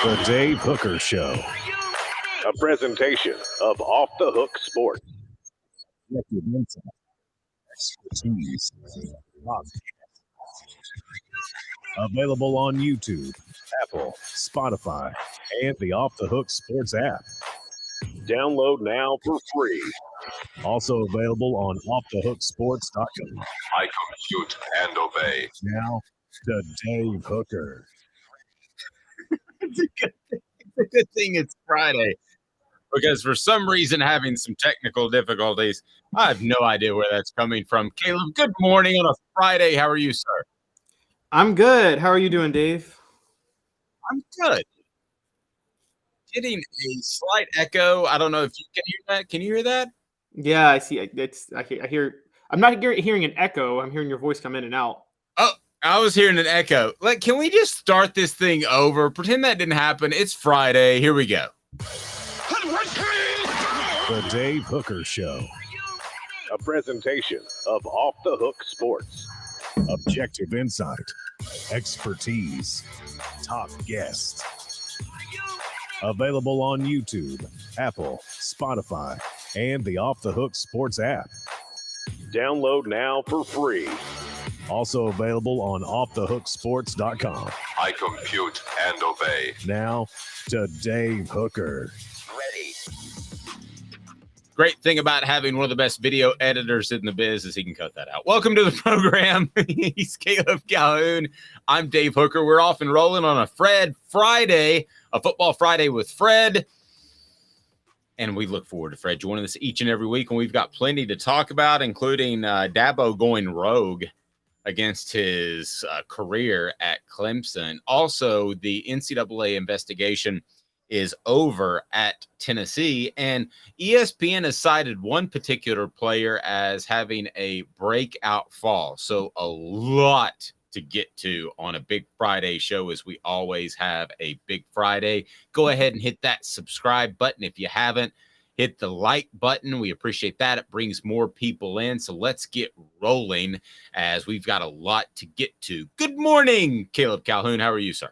The Dave Hooker Show. A presentation of Off the Hook Sports. Expertise. Available on YouTube, Apple, Spotify, and the Off the Hook Sports app. Download now for free. Also available on offthehooksports.com. I compute and obey. Now to Dave Hooker. It's a good thing it's Friday, because for some reason having some technical difficulties. I have no idea where that's coming from. Caleb, good morning on a Friday. How are you, sir? I'm good. How are you doing, Dave? I'm good. Getting a slight echo. I don't know if you can hear that. Can you hear that? Yeah, I see. I hear. I'm not hearing an echo. I'm hearing your voice come in and out. Oh, I was hearing an echo. Like, can we just start this thing over? Pretend that didn't happen. It's Friday. Here we go. The Dave Hooker Show. A presentation of Off the Hook Sports. Objective insight, expertise, top guests. Available on YouTube, Apple, Spotify, and the Off the Hook Sports app. Download now for free. Also available on offthehooksports.com. I compute and obey. Now to Dave Hooker. Ready. Great thing about having one of the best video editors in the biz is he can cut that out. Welcome to the program. He's Caleb Calhoun. I'm Dave Hooker. We're off and rolling on a Fred Friday, a football Friday with Fred. And we look forward to Fred joining us each and every week. And we've got plenty to talk about, including Dabo going rogue against his career at Clemson. Also, the NCAA investigation is over at Tennessee, and ESPN has cited one particular player as having a breakout fall. So a lot to get to on a big Friday show, as we always have a big Friday. Go ahead and hit that subscribe button if you haven't. Hit the like button. We appreciate that. It brings more people in. So let's get rolling, as we've got a lot to get to. Good morning, Caleb Calhoun. How are you, sir?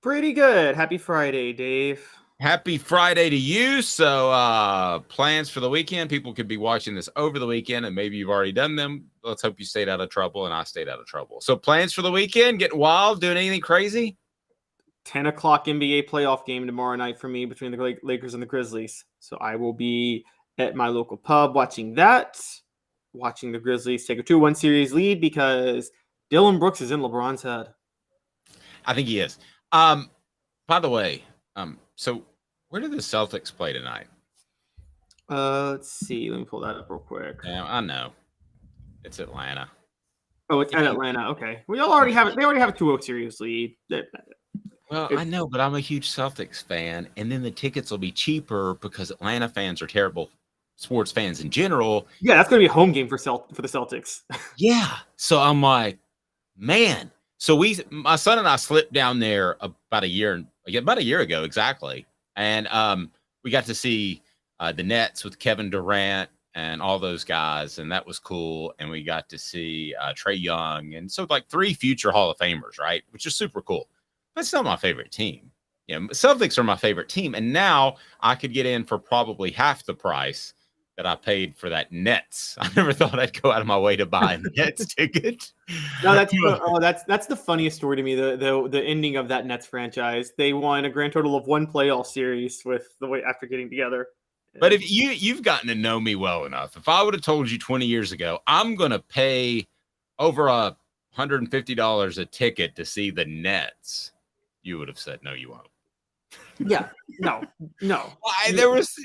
Pretty good. Happy Friday, Dave. Happy Friday to you. So plans for the weekend. People could be watching this over the weekend, and maybe you've already done them. Let's hope you stayed out of trouble and I stayed out of trouble. So plans for the weekend, getting wild, doing anything crazy? 10 o'clock NBA playoff game tomorrow night for me between the Lakers and the Grizzlies. So I will be at my local pub watching that, watching the Grizzlies take a 2-1 series lead because Dylan Brooks is in LeBron's head. I think he is. By the way, so where do the Celtics play tonight? Let's see. Let me pull that up real quick. Yeah, I know. It's Atlanta. Oh, it's at Atlanta. Okay. We already have it. They already have a 2-0 series lead. Well, I know, but I'm a huge Celtics fan, and then the tickets will be cheaper because Atlanta fans are terrible sports fans in general. Yeah, that's going to be a home game for the Celtics. Yeah. So I'm like, man. So my son and I slipped down there about a year ago, exactly. And we got to see the Nets with Kevin Durant and all those guys, and that was cool. And we got to see Trae Young, and so like 3 future Hall of Famers, right? Which is super cool. But it's not my favorite team. You know, Celtics are my favorite team, and now I could get in for probably half the price that I paid for that Nets. I never thought I'd go out of my way to buy a Nets ticket. No, that's the funniest story to me. The ending of that Nets franchise. They won a grand total of 1 playoff series with the way after getting together. But if you've gotten to know me well enough, if I would have told you 20 years ago, I'm going to pay over $150 a ticket to see the Nets, you would have said, no, you won't. Yeah, no. There was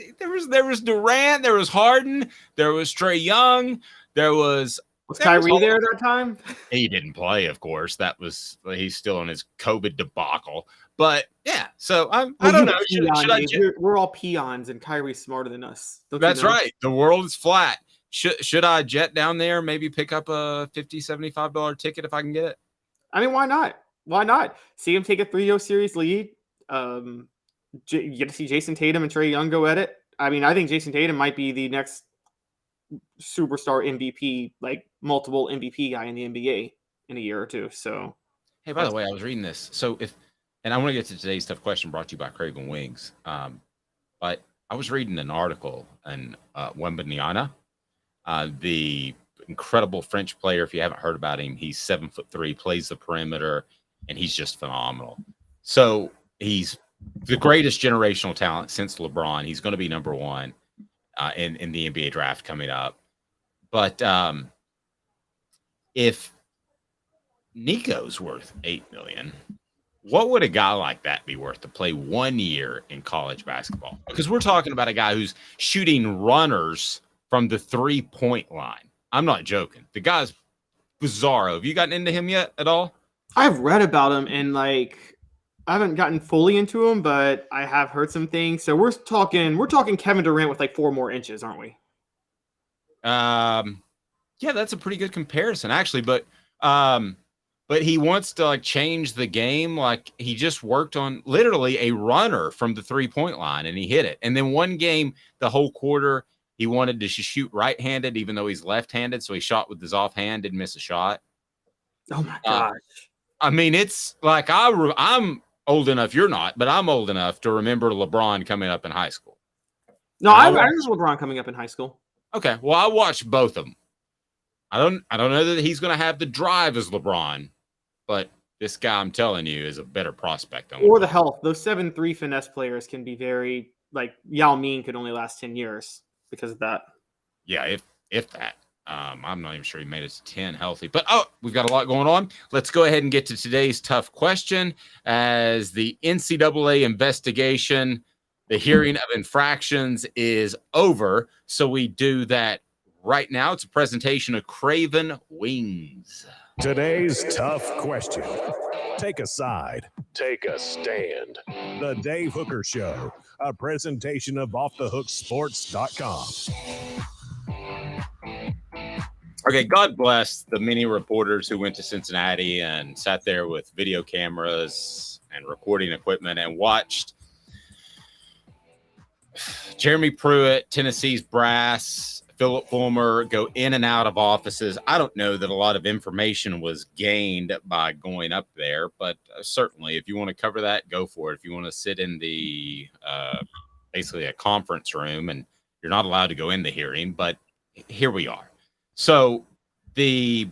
Durant, there was Harden, there was Trae Young, was Kyrie there at that time? He didn't play, of course. He's still in his COVID debacle. But yeah, so I don't know. We're all peons, and Kyrie's smarter than us. That's right. The world is flat. Should I jet down there? Maybe pick up a $50, $75 ticket if I can get it. I mean, why not? Why not? See him take a 3-0 series lead. You get to see Jason Tatum and Trae Young go at it. I mean, I think Jason Tatum might be the next superstar MVP, like multiple MVP guy in the NBA in a year or two. So, hey, by the way, I was reading this. So and I want to get to today's tough question brought to you by Craven Wings. But I was reading an article in Wembanyama, the incredible French player. If you haven't heard about him, he's 7'3", plays the perimeter, and he's just phenomenal. So he's the greatest generational talent since LeBron. He's going to be number one in the NBA draft coming up. But if Nico's worth $8 million, what would a guy like that be worth to play 1 year in college basketball? Because we're talking about a guy who's shooting runners from the 3-point line. I'm not joking. The guy's bizarro. Have you gotten into him yet at all? I've read about him, and I haven't gotten fully into him, but I have heard some things. So we're talking Kevin Durant with 4 more inches, aren't we? Yeah, that's a pretty good comparison, actually. But he wants to change the game. He just worked on literally a runner from the 3-point line, and he hit it. And then one game, the whole quarter, he wanted to shoot right-handed, even though he's left-handed. So he shot with his offhand, didn't miss a shot. Oh my gosh! I mean, it's I'm old enough. You're not, but I'm old enough to remember LeBron coming up in high school. No, I remember LeBron coming up in high school. Okay, well, I watched both of them. I don't know that he's going to have the drive as LeBron, but this guy, I'm telling you, is a better prospect than LeBron. Or the health. Those 7'3" finesse players can be very Yao Ming could only last 10 years because of that. Yeah, if that. I'm not even sure he made it to 10 healthy. But, we've got a lot going on. Let's go ahead and get to today's tough question. As the NCAA investigation, the hearing of infractions is over. So we do that right now. It's a presentation of Craven Wings. Today's tough question. Take a side. Take a stand. The Dave Hooker Show, a presentation of offthehooksports.com. Okay, God bless the many reporters who went to Cincinnati and sat there with video cameras and recording equipment and watched Jeremy Pruitt, Tennessee's brass, Philip Fulmer go in and out of offices. I don't know that a lot of information was gained by going up there, but certainly if you want to cover that, go for it. If you want to sit in the basically a conference room, and you're not allowed to go in the hearing, but here we are. So the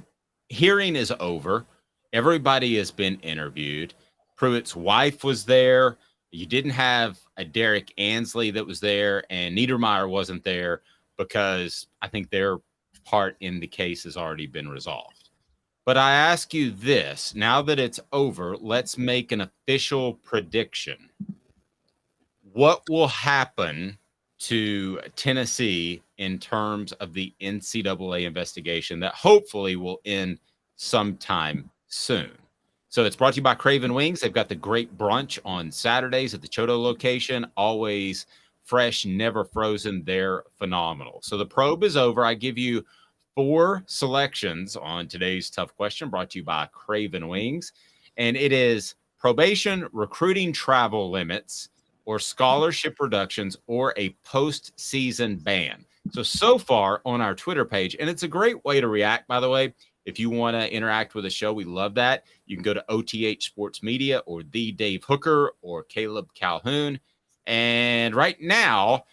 hearing is over. Everybody has been interviewed. Pruitt's wife was there. You didn't have a Derek Ansley that was there, and Niedermeyer wasn't there because I think their part in the case has already been resolved. But I ask you this, now that it's over, let's make an official prediction. What will happen to Tennessee in terms of the NCAA investigation that hopefully will end sometime soon? So it's brought to you by Craven Wings. They've got the great brunch on Saturdays at the Choto location, always fresh, never frozen. They're phenomenal. So the probe is over. I give you 4 selections on today's tough question brought to you by Craven Wings. And it is probation, recruiting travel limits, or scholarship reductions, or a postseason ban. So far on our Twitter page, and it's a great way to react, by the way. If you want to interact with the show, we love that. You can go to OTH Sports Media or the Dave Hooker or Caleb Calhoun. And right now,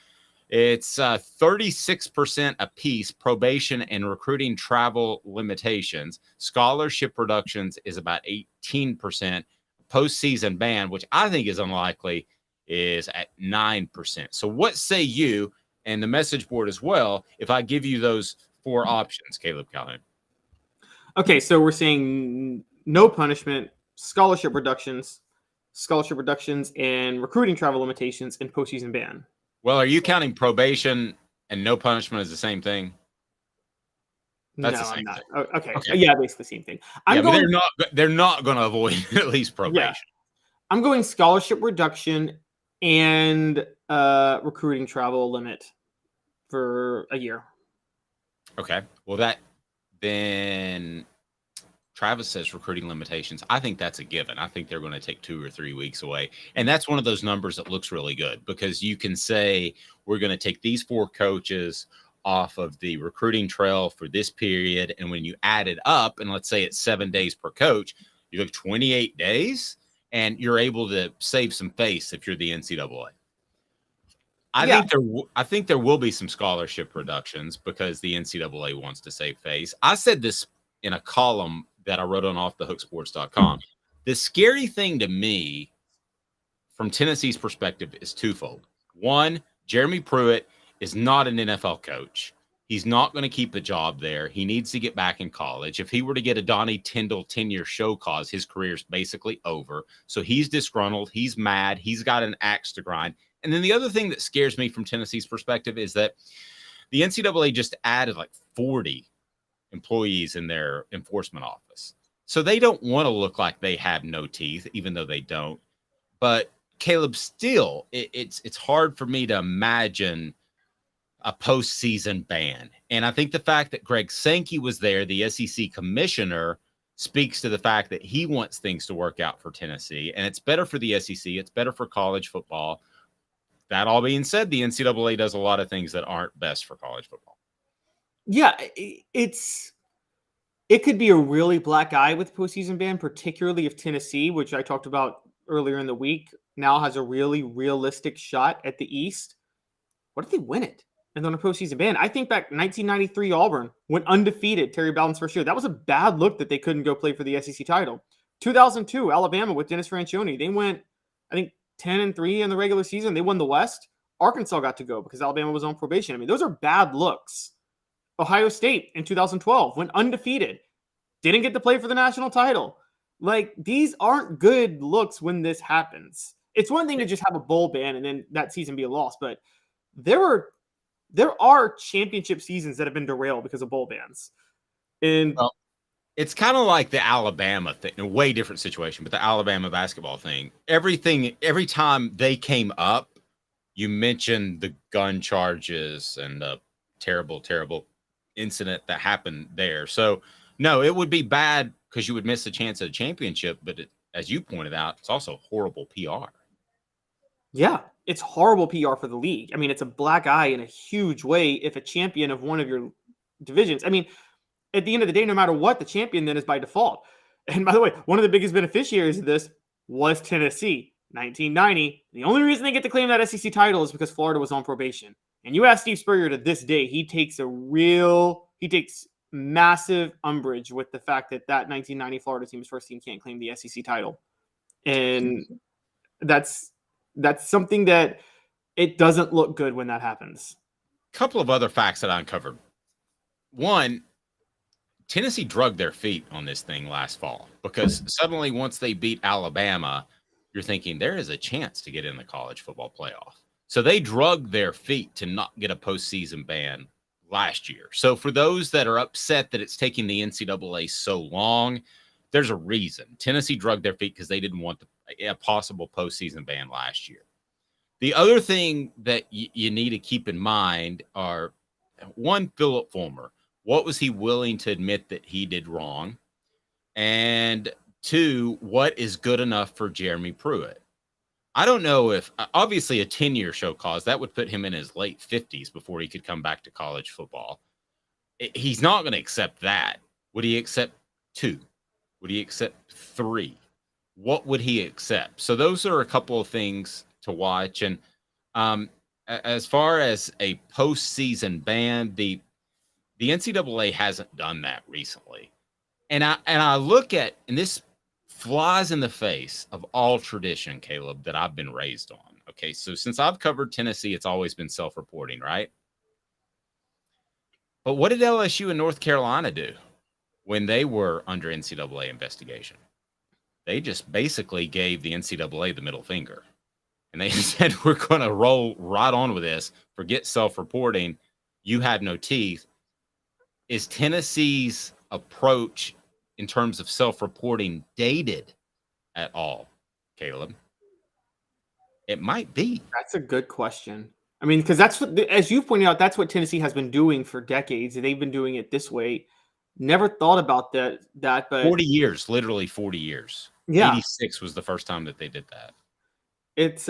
it's 36% apiece, probation and recruiting travel limitations. Scholarship reductions is about 18%. Postseason ban, which I think is unlikely, is at 9%. So what say you, and the message board as well, if I give you those 4 options, Caleb Calhoun? Okay, so we're saying no punishment, scholarship reductions, and recruiting travel limitations, and postseason ban. Well, are you counting probation and no punishment as the same thing? That's the same I'm not. thing. Oh, okay. Yeah, basically the same thing. They're not going to avoid at least probation. Yeah. I'm going scholarship reduction and recruiting travel limit for a year. Okay. Well, then Travis says recruiting limitations. I think that's a given. I think they're going to take 2 or 3 weeks away. And that's one of those numbers that looks really good because you can say we're going to take these 4 coaches off of the recruiting trail for this period. And when you add it up, and let's say it's 7 days per coach, you look 28 days. and you're able to save some face if you're the NCAA. Yeah. I think there will be some scholarship reductions because the NCAA wants to save face. I said this in a column that I wrote on offthehooksports.com. The scary thing to me from Tennessee's perspective is twofold. One, Jeremy Pruitt is not an NFL coach. He's not going to keep the job there. He needs to get back in college. If he were to get a Donnie Tyndall 10-year show cause, his career's basically over. So he's disgruntled. He's mad. He's got an axe to grind. And then the other thing that scares me from Tennessee's perspective is that the NCAA just added like 40 employees in their enforcement office. So they don't want to look like they have no teeth, even though they don't. But Caleb, still, it's hard for me to imagine a postseason ban. And I think the fact that Greg Sankey was there, the SEC commissioner, speaks to the fact that he wants things to work out for Tennessee. And it's better for the SEC. It's better for college football. That all being said, the NCAA does a lot of things that aren't best for college football. Yeah, it could be a really black eye with postseason ban, particularly if Tennessee, which I talked about earlier in the week, now has a really realistic shot at the East. What if they win it and then a postseason ban? I think back 1993 Auburn went undefeated Terry Bowden's first year. That was a bad look that they couldn't go play for the SEC title. 2002 Alabama with Dennis Franchione. They went, I think, 10-3 in the regular season. They won the West. Arkansas got to go because Alabama was on probation. I mean, those are bad looks. Ohio State in 2012 went undefeated. Didn't get to play for the national title. Like, these aren't good looks when this happens. It's one thing to just have a bowl ban and then that season be a loss, but there are championship seasons that have been derailed because of bowl bans. And it's kind of like the Alabama thing, a way different situation, but the Alabama basketball thing. Every time they came up, you mentioned the gun charges and the terrible, terrible incident that happened there. So, no, it would be bad because you would miss a chance at a championship, but as you pointed out, it's also horrible PR. Yeah, it's horrible PR for the league. I mean, it's a black eye in a huge way if a champion of one of your divisions. I mean, at the end of the day, no matter what, the champion then is by default. And by the way, one of the biggest beneficiaries of this was Tennessee. 1990. The only reason they get to claim that SEC title is because Florida was on probation. And you ask Steve Spurrier to this day, he takes massive umbrage with the fact that 1990 Florida team's first team can't claim the SEC title. And that's something that it doesn't look good when that happens. A couple of other facts that I uncovered. One, Tennessee drugged their feet on this thing last fall because suddenly once they beat Alabama, you're thinking there is a chance to get in the college football playoff. So they drugged their feet to not get a postseason ban last year. So for those that are upset that it's taking the NCAA so long, there's a reason. Tennessee drugged their feet because they didn't want a possible postseason ban last year. The other thing that you need to keep in mind are, one, Philip Fulmer. What was he willing to admit that he did wrong? And two, what is good enough for Jeremy Pruitt? I don't know if, obviously a 10-year show cause, that would put him in his late 50s before he could come back to college football. He's not going to accept that. Would he accept 2? Would he accept 3? What would he accept? So those are a couple of things to watch. And as far as a postseason ban, the NCAA hasn't done that recently. And I look at, and this flies in the face of all tradition, Caleb, that I've been raised on. Okay, so since I've covered Tennessee, it's always been self-reporting, right? But what did LSU and North Carolina do when they were under NCAA investigation? They just basically gave the NCAA the middle finger. And they said, we're going to roll right on with this. Forget self-reporting. You have no teeth. Is Tennessee's approach in terms of self-reporting dated at all, Caleb? It might be. That's a good question. I mean, because that's what, as you pointed out, that's what Tennessee has been doing for decades. They've been doing it this way. Never thought about that, but 40 years, literally 40 years. Yeah. 86 was the first time that they did that. It's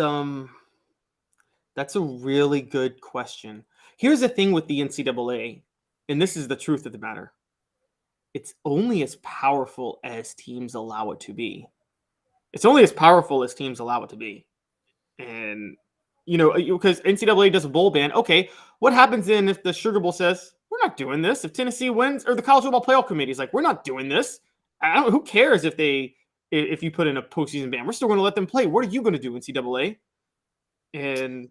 that's a really good question. Here's the thing with the NCAA, and this is the truth of the matter. It's only as powerful as teams allow it to be. It's only as powerful as teams allow it to be. And, because NCAA does a bowl ban. Okay, what happens then if the Sugar Bowl says, we're not doing this? If Tennessee wins, or the College Football Playoff Committee is like, we're not doing this. Who cares if you put in a postseason ban? We're still going to let them play. What are you going to do, NCAA? And,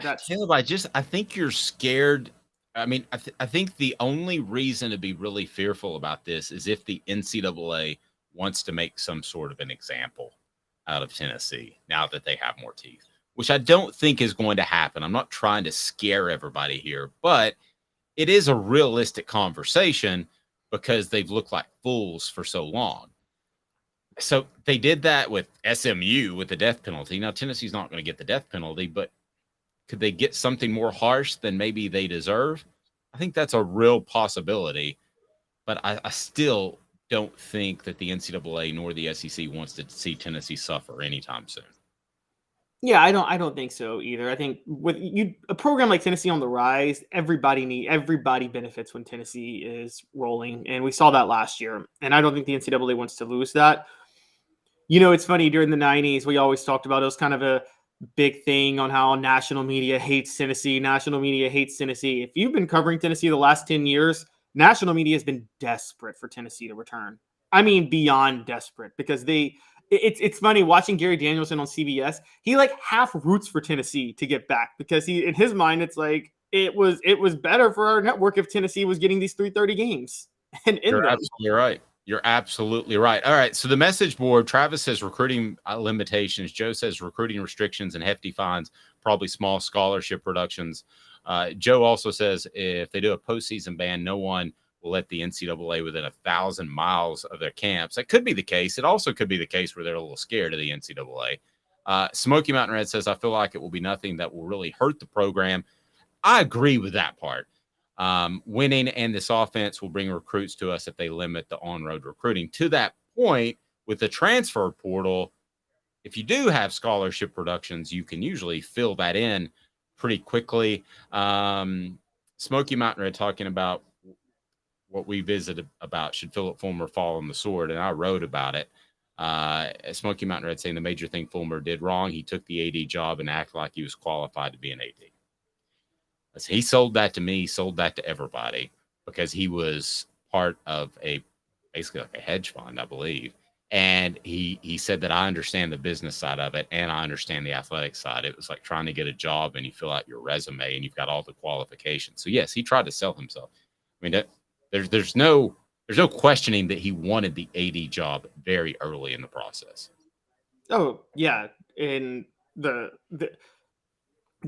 that's... Caleb, I think you're scared. I mean, I think the only reason to be really fearful about this is if the NCAA wants to make some sort of an example out of Tennessee now that they have more teeth, which I don't think is going to happen. I'm not trying to scare everybody here, but it is a realistic conversation because they've looked like fools for so long. So they did that with SMU with the death penalty. Now, Tennessee's not going to get the death penalty, but could they get something more harsh than maybe they deserve? I think that's a real possibility, but I still don't think that the NCAA nor the SEC wants to see Tennessee suffer anytime soon. Yeah, I don't think so either. I think with a program like Tennessee on the rise, everybody benefits when Tennessee is rolling, and we saw that last year. And I don't think the NCAA wants to lose that. It's funny, during the 90s, we always talked about it was kind of a big thing on how national media hates Tennessee. National media hates Tennessee. If you've been covering Tennessee the last 10 years, national media has been desperate for Tennessee to return. I mean, beyond desperate, because it's funny watching Gary Danielson on CBS. He like half roots for Tennessee to get back because in his mind, it's like it was better for our network if Tennessee was getting these 3:30 games. And You're absolutely right. You're absolutely right. All right. So the message board, Travis says recruiting limitations. Joe says recruiting restrictions and hefty fines, probably small scholarship reductions. Joe also says if they do a postseason ban, no one will let the NCAA within 1,000 miles of their camps. That could be the case. It also could be the case where they're a little scared of the NCAA. Smoky Mountain Red says, I feel like it will be nothing that will really hurt the program. I agree with that part. Winning and this offense will bring recruits to us if they limit the on-road recruiting. To that point, with the transfer portal, if you do have scholarship reductions, you can usually fill that in pretty quickly. Smoky Mountain Red talking about what we visited about, should Philip Fulmer fall on the sword, and I wrote about it. Smoky Mountain Red saying the major thing Fulmer did wrong, he took the AD job and acted like he was qualified to be an AD. He sold that to me, sold that to everybody, because he was part of basically like a hedge fund, I believe. And he said that I understand the business side of it and I understand the athletic side. It was like trying to get a job and you fill out your resume and you've got all the qualifications. So yes, he tried to sell himself. I mean, there's no questioning that he wanted the AD job very early in the process. Oh yeah, and the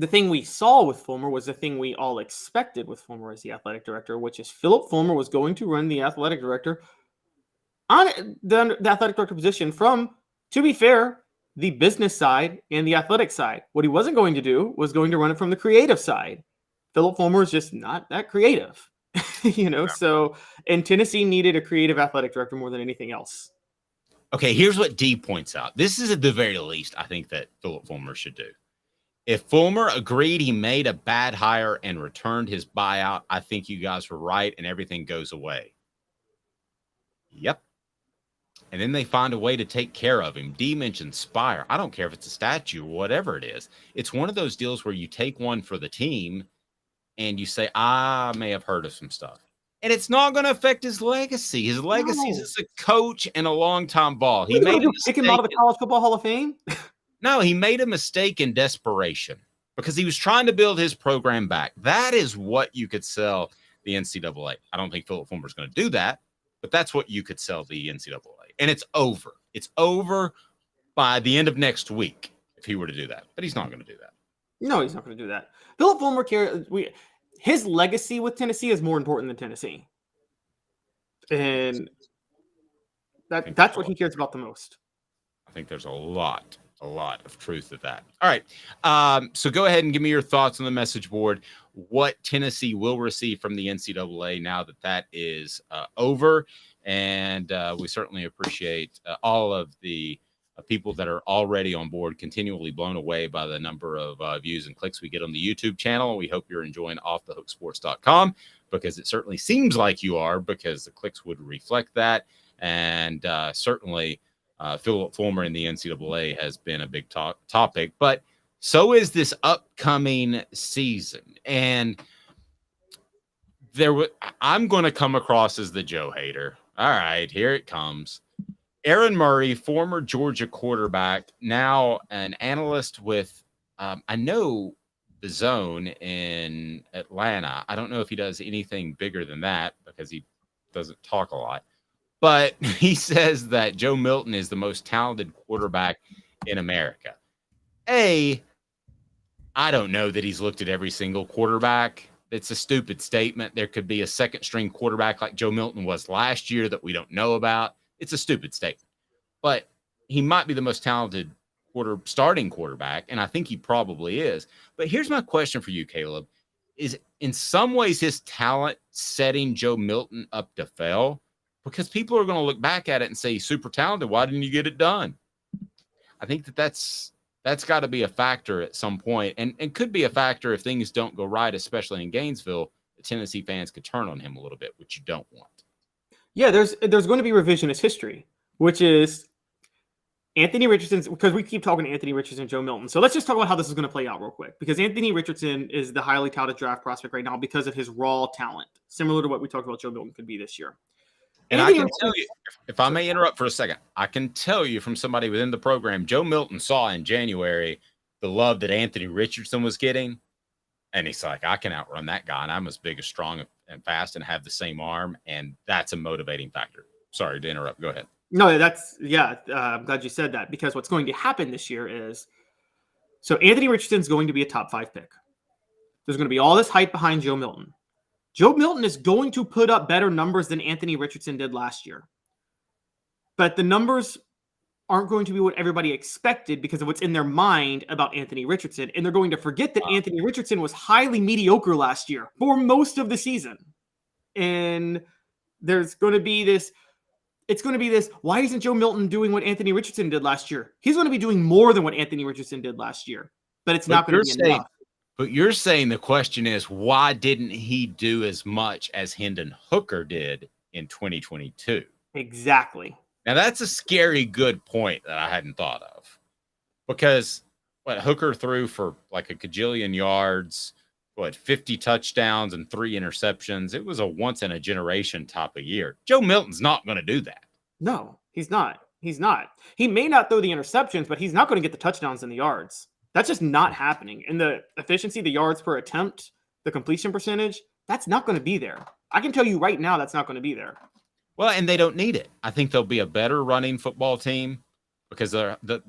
thing we saw with Fulmer was the thing we all expected with Fulmer as the athletic director, which is Philip Fulmer was going to run the athletic director on the athletic director position from, to be fair, the business side and the athletic side. What he wasn't going to do was going to run it from the creative side. Philip Fulmer is just not that creative, So, and Tennessee needed a creative athletic director more than anything else. Okay, here's what D points out. This is at the very least, I think, that Philip Fulmer should do. If Fulmer agreed he made a bad hire and returned his buyout, I think you guys were right and everything goes away. Yep. And then they find a way to take care of him. D mentioned Spire. I don't care if it's a statue or whatever it is. It's one of those deals where you take one for the team and you say, I may have heard of some stuff. And it's not going to affect his legacy. His legacy is as a coach and a long-time ball. He made a kick him out of the College Football Hall of Fame? No, he made a mistake in desperation because he was trying to build his program back. That is what you could sell the NCAA. I don't think Philip Fulmer is going to do that, but that's what you could sell the NCAA. And it's over. It's over by the end of next week if he were to do that. But he's not going to do that. No, he's not going to do that. Philip Fulmer his legacy with Tennessee is more important than Tennessee. And that's what he cares about the most. I think there's a lot of truth to that. All right. So go ahead and give me your thoughts on the message board. What Tennessee will receive from the NCAA now that is over. And we certainly appreciate all of the people that are already on board, continually blown away by the number of views and clicks we get on the YouTube channel. We hope you're enjoying offthehooksports.com because it certainly seems like you are, because the clicks would reflect that. And certainly Philip Fulmer in the NCAA has been a big topic, but so is this upcoming season. And I'm going to come across as the Joe hater. All right, here it comes. Aaron Murray, former Georgia quarterback, now an analyst with, I know, the Zone in Atlanta. I don't know if he does anything bigger than that because he doesn't talk a lot. But he says that Joe MIlton is the most talented quarterback in America. I don't know that he's looked at every single quarterback. It's a stupid statement. There could be a second-string quarterback like Joe MIlton was last year that we don't know about. It's a stupid statement. But he might be the most talented starting quarterback, and I think he probably is. But here's my question for you, Caleb. Is in some ways his talent setting Joe MIlton up to fail? Because people are going to look back at it and say, he's super talented. Why didn't you get it done? I think that's got to be a factor at some point, and could be a factor if things don't go right, especially in Gainesville. The Tennessee fans could turn on him a little bit, which you don't want. Yeah, there's going to be revisionist history, which is Anthony Richardson, because we keep talking to Anthony Richardson, Joe MIlton. So let's just talk about how this is going to play out real quick, because Anthony Richardson is the highly touted draft prospect right now because of his raw talent, similar to what we talked about Joe MIlton could be this year. And I can tell you, if I may interrupt for a second, I can tell you from somebody within the program, Joe MIlton saw in January the love that Anthony Richardson was getting. And he's like, I can outrun that guy. And I'm as big, as strong, and fast, and have the same arm. And that's a motivating factor. Sorry to interrupt. Go ahead. No, I'm glad you said that, because what's going to happen this year is, so Anthony Richardson's going to be a top 5 pick. There's going to be all this hype behind Joe MIlton. Joe MIlton is going to put up better numbers than Anthony Richardson did last year. But the numbers aren't going to be what everybody expected because of what's in their mind about Anthony Richardson. And they're going to forget that Anthony Richardson was highly mediocre last year for most of the season. And there's going to be this, why isn't Joe MIlton doing what Anthony Richardson did last year? He's going to be doing more than what Anthony Richardson did last year. But it's not going to be enough. But you're saying the question is, why didn't he do as much as Hendon Hooker did in 2022? Exactly. Now, that's a scary good point that I hadn't thought of. Because Hooker threw for like a gajillion yards, 50 touchdowns and 3 interceptions. It was a once-in-a-generation type of year. Joe MIlton's not going to do that. No, he's not. He may not throw the interceptions, but he's not going to get the touchdowns and the yards. That's just not happening. And the efficiency, the yards per attempt, the completion percentage, that's not going to be there. I can tell you right now that's not going to be there. Well, and they don't need it. I think they'll be a better running football team because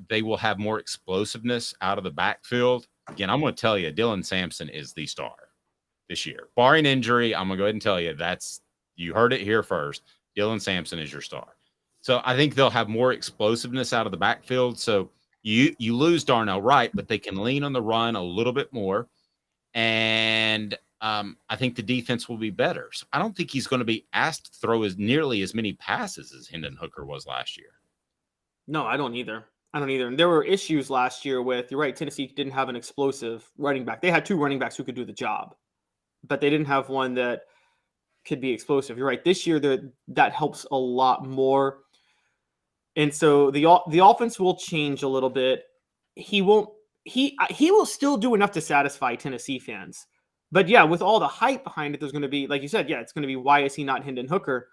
they will have more explosiveness out of the backfield. Again, I'm going to tell you, Dylan Sampson is the star this year. Barring injury, I'm going to go ahead and tell you you heard it here first. Dylan Sampson is your star. So I think they'll have more explosiveness out of the backfield. So you lose Darnell Wright, but they can lean on the run a little bit more. And I think the defense will be better. So I don't think he's going to be asked to throw nearly as many passes as Hendon Hooker was last year. No, I don't either. And there were issues last year with, you're right, Tennessee didn't have an explosive running back. They had 2 running backs who could do the job, but they didn't have one that could be explosive. You're right. This year, that helps a lot more. And so the offense will change a little bit. He will still do enough to satisfy Tennessee fans. But yeah, with all the hype behind it, there's going to be, like you said, it's going to be, why is he not Hendon Hooker?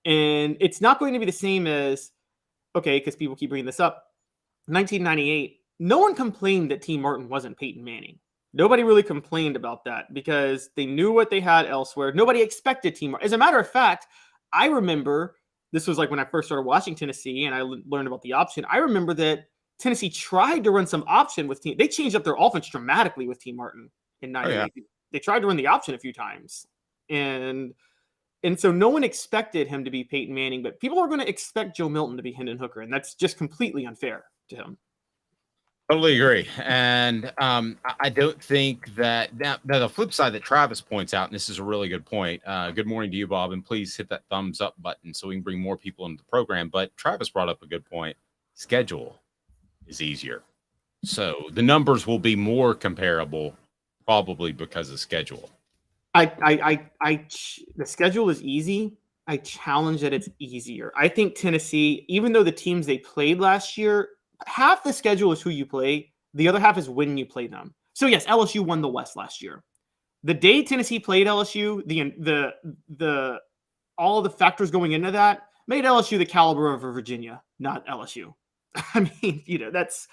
And it's not going to be the same as, okay, because people keep bringing this up. 1998, no one complained that T. Martin wasn't Peyton Manning. Nobody really complained about that because they knew what they had elsewhere. Nobody expected T. Martin. As a matter of fact, I remember, this was like when I first started watching Tennessee and I learned about the option. I remember that Tennessee tried to run some option with T. They changed up their offense dramatically with T. Martin in 98. Oh, yeah. They tried to run the option a few times. And so no one expected him to be Peyton Manning, but people are going to expect Joe MIlton to be Hendon Hooker, and that's just completely unfair to him. Totally agree. And I don't think that now the flip side that Travis points out, and this is a really good point. Good morning to you, Bob, and please hit that thumbs up button so we can bring more people into the program. But Travis brought up a good point. Schedule is easier. So the numbers will be more comparable probably because of schedule. The schedule is easy, I challenge that it's easier. I think Tennessee, even though the teams they played last year, half the schedule is who you play, the other half is when you play them. So yes, LSU won the West last year. The day Tennessee played LSU, the all of the factors going into that made LSU the caliber of Virginia, not LSU. I mean, that's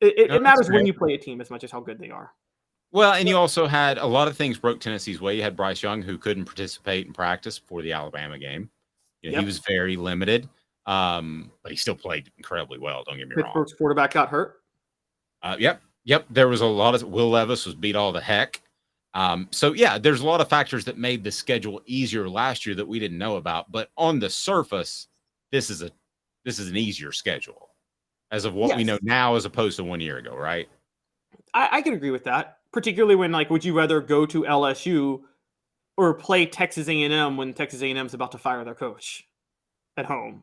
it matters when you play a team as much as how good they are. Well, and you also had a lot of things broke Tennessee's way. You had Bryce Young, who couldn't participate in practice for the Alabama game. He was very limited, but he still played incredibly well. Don't get me wrong. Pittsburgh's quarterback got hurt. Yep. There was a lot of Will Levis was beat all the heck. There's a lot of factors that made the schedule easier last year that we didn't know about. But on the surface, this is an easier schedule as of what we know now, as opposed to 1 year ago, right? I can agree with that. Particularly when, would you rather go to LSU or play Texas A&M when Texas A&M is about to fire their coach at home?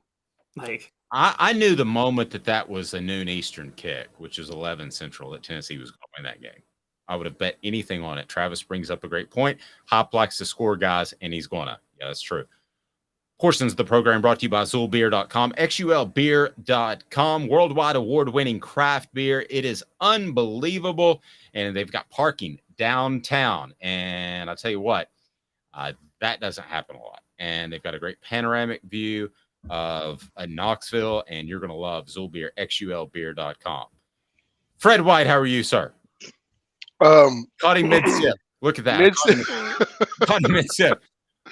I knew the moment that was a noon Eastern kick, which is 11 Central, that Tennessee was going to win that game. I would have bet anything on it. Travis brings up a great point. Hop likes to score, guys, and he's going to. Yeah, that's true. Portions of the program brought to you by XulBeer.com, XULBeer.com, worldwide award-winning craft beer. It is unbelievable, and they've got parking downtown. And I'll tell you what, that doesn't happen a lot. And they've got a great panoramic view of Knoxville, and you're going to love XulBeer, XULBeer.com. Fred White, how are you, sir? Caught him mid-sip. Look at that. Caught him mid-sip.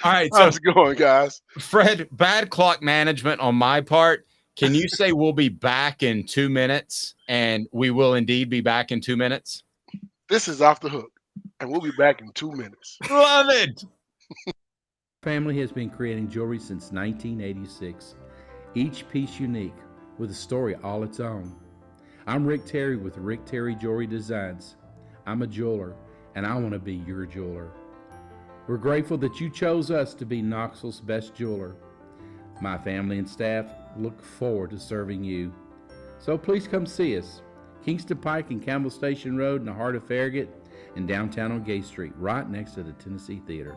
All right, so how's it going, guys? Fred, bad clock management on my part. Can you say we'll be back in 2 minutes, and we will indeed be back in 2 minutes? This is Off the Hook, and we'll be back in 2 minutes. Love it. Family has been creating jewelry since 1986, each piece unique with a story all its own. I'm Rick Terry with Rick Terry Jewelry Designs. I'm a jeweler, and I want to be your jeweler. We're grateful that you chose us to be Knoxville's best jeweler. My family and staff look forward to serving you. So please come see us. Kingston Pike and Campbell Station Road in the heart of Farragut, and downtown on Gay Street, right next to the Tennessee Theater.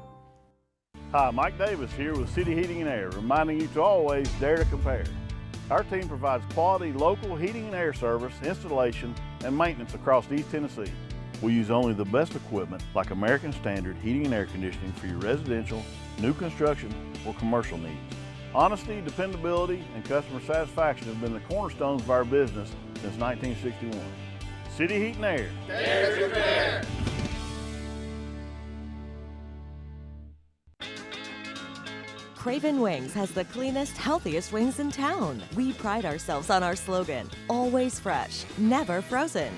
Hi, Mike Davis here with City Heating and Air, reminding you to always dare to compare. Our team provides quality local heating and air service, installation, and maintenance across East Tennessee. We use only the best equipment like American Standard heating and air conditioning for your residential, new construction, or commercial needs. Honesty, dependability, and customer satisfaction have been the cornerstones of our business since 1961. City Heat and Air. Dare to compare. Craven Wings has the cleanest, healthiest wings in town. We pride ourselves on our slogan, always fresh, never frozen.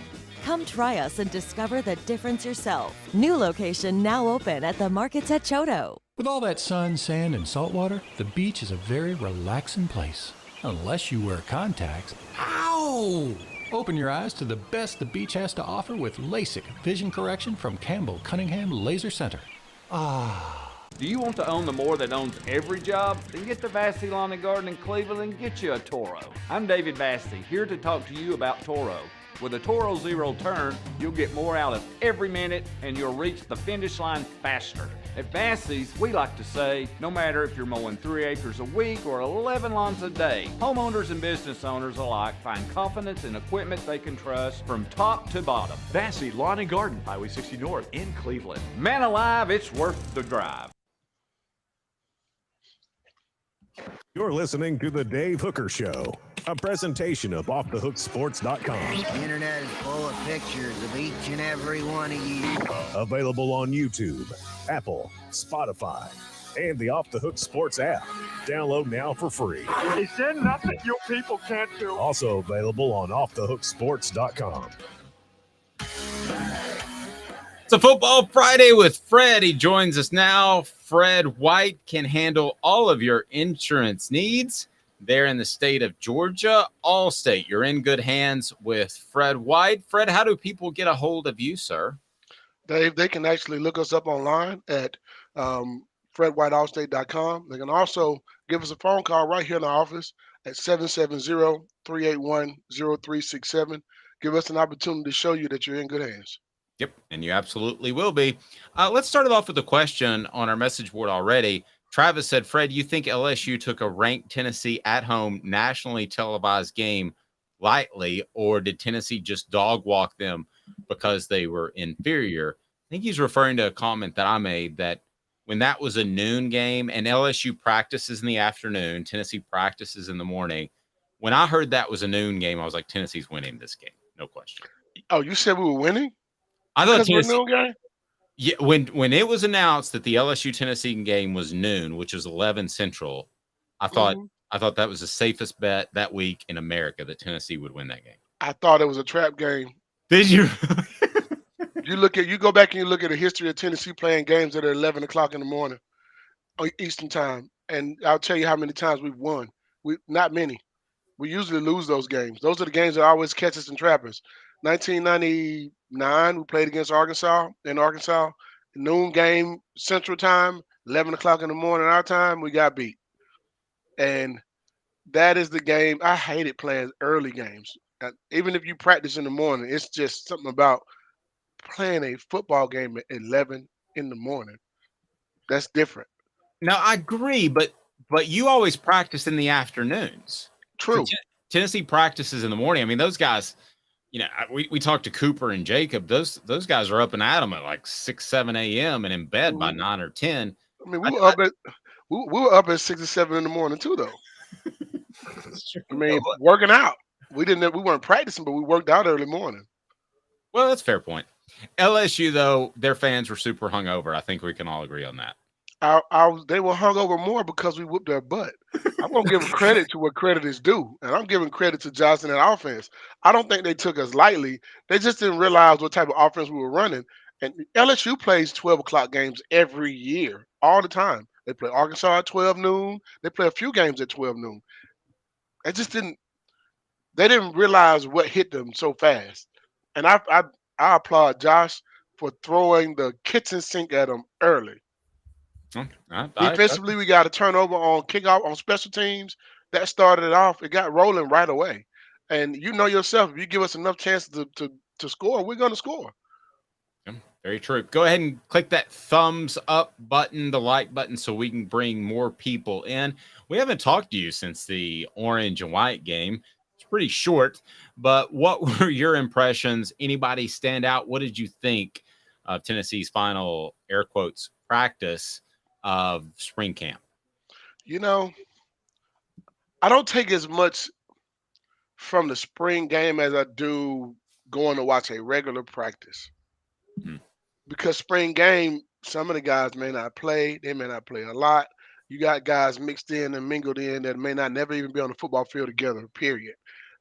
Come try us and discover the difference yourself. New location now open at the Markets at Choto. With all that sun, sand, and salt water, the beach is a very relaxing place. Unless you wear contacts. Ow! Open your eyes to the best the beach has to offer with LASIK vision correction from Campbell Cunningham Laser Center. Do you want to own the more that owns every job? Then get to Vassy Lawn and Garden in Cleveland and get you a Toro. I'm David Vassy, here to talk to you about Toro. With a Toro Zero Turn, you'll get more out of every minute and you'll reach the finish line faster. At Vassy's, we like to say, no matter if you're mowing 3 acres a week or 11 lawns a day, homeowners and business owners alike find confidence in equipment they can trust from top to bottom. Vassy Lawn and Garden, Highway 60 North in Cleveland. Man alive, it's worth the drive. You're listening to The Dave Hooker Show, a presentation of OffTheHookSports.com. The internet is full of pictures of each and every one of you. Available on YouTube, Apple, Spotify, and the Off the Hook Sports app. Download now for free. Is there nothing you people can't do? Also available on OffTheHookSports.com. It's a Football Friday with Fred. He joins us now. Fred White can handle all of your insurance needs there in the state of Georgia. Allstate, you're in good hands with Fred White. Fred, how do people get a hold of you, sir? Dave, they can actually look us up online at fredwhiteallstate.com. They can also give us a phone call right here in the office at 770-381-0367. Give us an opportunity to show you that you're in good hands. Yep, and you absolutely will be. Let's start it off with a question on our message board already. Travis said, Fred, you think LSU took a ranked Tennessee at home nationally televised game lightly, or did Tennessee just dog walk them because they were inferior? I think he's referring to a comment that I made that when that was a noon game and LSU practices in the afternoon, Tennessee practices in the morning. When I heard that was a noon game, I was like, Tennessee's winning this game. No question. Oh, you said we were winning? I thought Because we're Tennessee. noon game? Yeah, when it was announced that the LSU Tennessee game was noon, which was 11 Central, I thought that was the safest bet that week in America that Tennessee would win that game. I thought it was a trap game. Did you? You go back and you look at the history of Tennessee playing games that are 11 o'clock in the morning Eastern time, and I'll tell you how many times we've won. Not many. We usually lose those games. Those are the games that always catch us and trap us. 1999, we played against Arkansas in Arkansas. Noon game, Central Time, 11 o'clock in the morning our time, we got beat. And that is the game. I hated playing early games. Even if you practice in the morning, it's just something about playing a football game at 11 in the morning. That's different. No, I agree, but you always practice in the afternoons. True. So Tennessee practices in the morning. I mean, those guys, we talked to Cooper and Jacob. Those guys are up and at them at like 6, 7 a.m. and in bed by 9 or 10. I mean, we were up at 6 or 7 in the morning too, though. I mean, working out. We weren't practicing, but we worked out early morning. Well, that's a fair point. LSU, though, their fans were super hungover. I think we can all agree on that. They were hungover more because we whooped their butt. I'm going to give credit to what credit is due, and I'm giving credit to Johnson and offense. I don't think they took us lightly. They just didn't realize what type of offense we were running. And LSU plays 12 o'clock games every year, all the time. They play Arkansas at 12 noon. They play a few games at 12 noon. They didn't realize what hit them so fast. And I applaud for throwing the kitchen sink at them early. Defensively, we got a turnover on kickoff on special teams. That started it off. It got rolling right away. And you know yourself, if you give us enough chances to score, we're going to score. Very true. Go ahead and click that thumbs up button, the like button, so we can bring more people in. We haven't talked to you since the orange and white game. It's pretty short, but what were your impressions? Anybody stand out? What did you think of Tennessee's final, air quotes, practice of spring camp? I don't take as much from the spring game as I do going to watch a regular practice. Because spring game, some of the guys may not play. They may not play a lot. You got guys mixed in and mingled in that may not never even be on the football field together, period.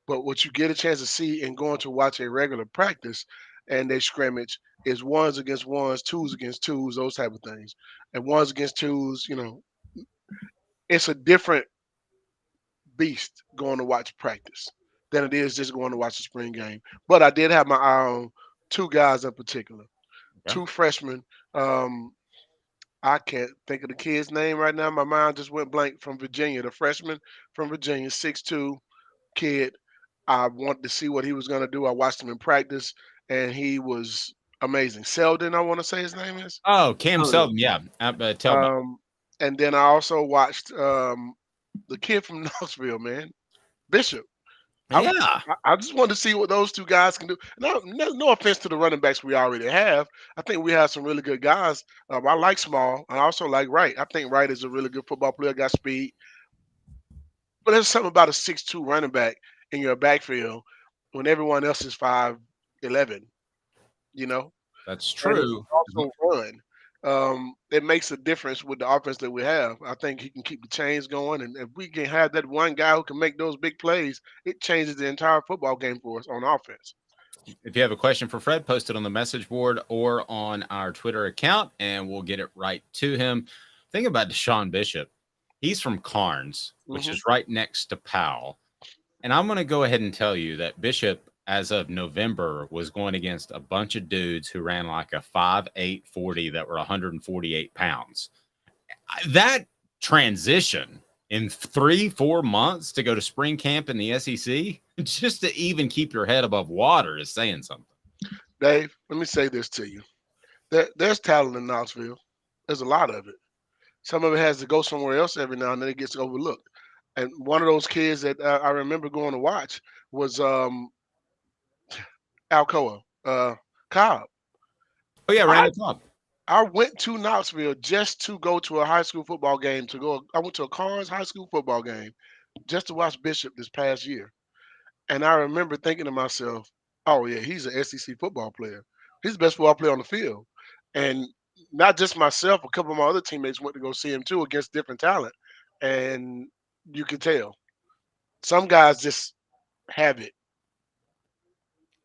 But what you get a chance to see in going to watch a regular practice and they scrimmage is ones against ones, twos against twos, those type of things. And ones against twos, it's a different beast going to watch practice than it is just going to watch the spring game. But I did have my eye on two guys in particular, two freshmen. I can't think of the kid's name right now. My mind just went blank. From Virginia, the freshman from Virginia, 6'2" kid. I wanted to see what he was going to do. I watched him in practice, and he was amazing. Selden, I want to say his name is. Oh, Cam Selden, yeah. Tell me. And then I also watched the kid from Knoxville, man, Bishop. Yeah. I just wanted to see what those two guys can do. No offense to the running backs we already have. I think we have some really good guys. I like Small. I also like Wright. I think Wright is a really good football player, got speed. But there's something about a 6'2" running back in your backfield when everyone else is 5'11", That's true. Also run. It makes a difference with the offense that we have. I think he can keep the chains going, and if we can have that one guy who can make those big plays, it changes the entire football game for us on offense. If you have a question for Fred, post it on the message board or on our Twitter account, and we'll get it right to him. Think about Deshaun Bishop. He's from Carnes, which is right next to Powell. And I'm going to go ahead and tell you that Bishop, as of November, was going against a bunch of dudes who ran like a 5'8" 40 that were 148 pounds. That transition in 3-4 months to go to spring camp in the SEC, just to even keep your head above water, is saying something. Dave, let me say this to you. There's talent in Knoxville. There's a lot of it. Some of it has to go somewhere else every now and then. It gets overlooked. And one of those kids that I remember going to watch was Alcoa, Cobb. Oh yeah, Randy Cobb. I went to Knoxville just to go to a high school football game. I went to a Carnes high school football game just to watch Bishop this past year. And I remember thinking to myself, oh, yeah, he's an SEC football player. He's the best football player on the field. And not just myself, a couple of my other teammates went to go see him too against different talent. And you could tell. Some guys just have it.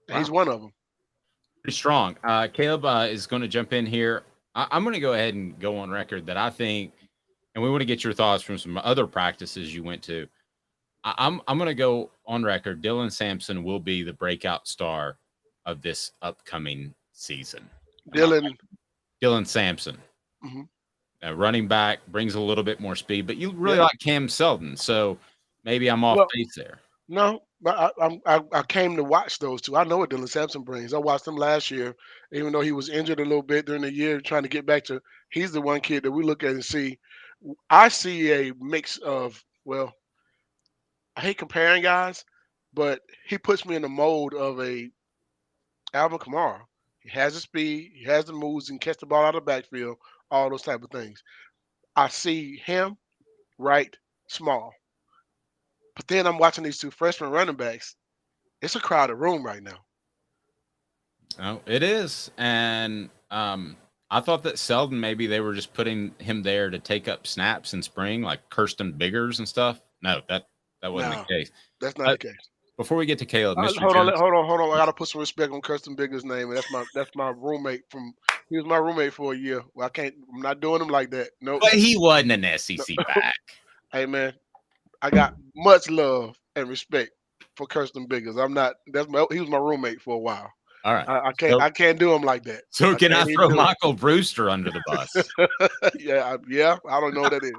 Wow. He's one of them. Pretty strong. Caleb is going to jump in here. I'm going to go ahead and go on record that I think, and we want to get your thoughts from some other practices you went to. I'm going to go on record. Dylan Sampson will be the breakout star of this upcoming season. Dylan Sampson, mm-hmm. Running back, brings a little bit more speed, but you really like Cam Selden, so maybe I'm off base there. No, but I came to watch those two. I know what Dylan Sampson brings. I watched him last year, even though he was injured a little bit during the year, trying to get back to. He's the one kid that we look at and see. I see a mix of, well, I hate comparing guys, but he puts me in the mold of a Alvin Kamara. He has the speed, he has the moves, he can catch the ball out of the backfield, all those type of things. I see him right small. But then I'm watching these two freshman running backs. It's a crowded room right now. Oh, it is. And I thought that Selden, maybe they were just putting him there to take up snaps in spring, like Kirsten Biggers and stuff. No, that wasn't the case. That's not the case. Before we get to Caleb, Mr. Hold on. I gotta put some respect on Kirsten Biggers' name. And that's my roommate he was my roommate for a year. Well, I'm not doing him like that. No. But he wasn't an SEC back. Hey man, I got much love and respect for Kirsten Biggers. He was my roommate for a while. All right. I can't do him like that. So can I throw Michael Brewster under the bus? yeah. I don't know what that is.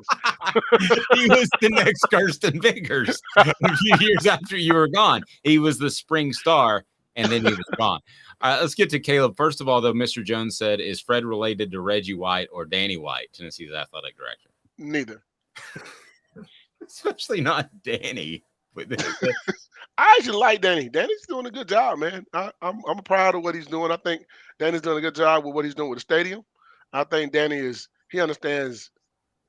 He was the next Kirsten Biggers a few years after you were gone. He was the spring star, and then he was gone. Let's get to Caleb. First of all, though, Mr. Jones said, is Fred related to Reggie White or Danny White, Tennessee's athletic director? Neither. Especially not Danny. I actually like Danny. Danny's doing a good job, man. I'm proud of what he's doing. I think Danny's doing a good job with what he's doing with the stadium. I think Danny he understands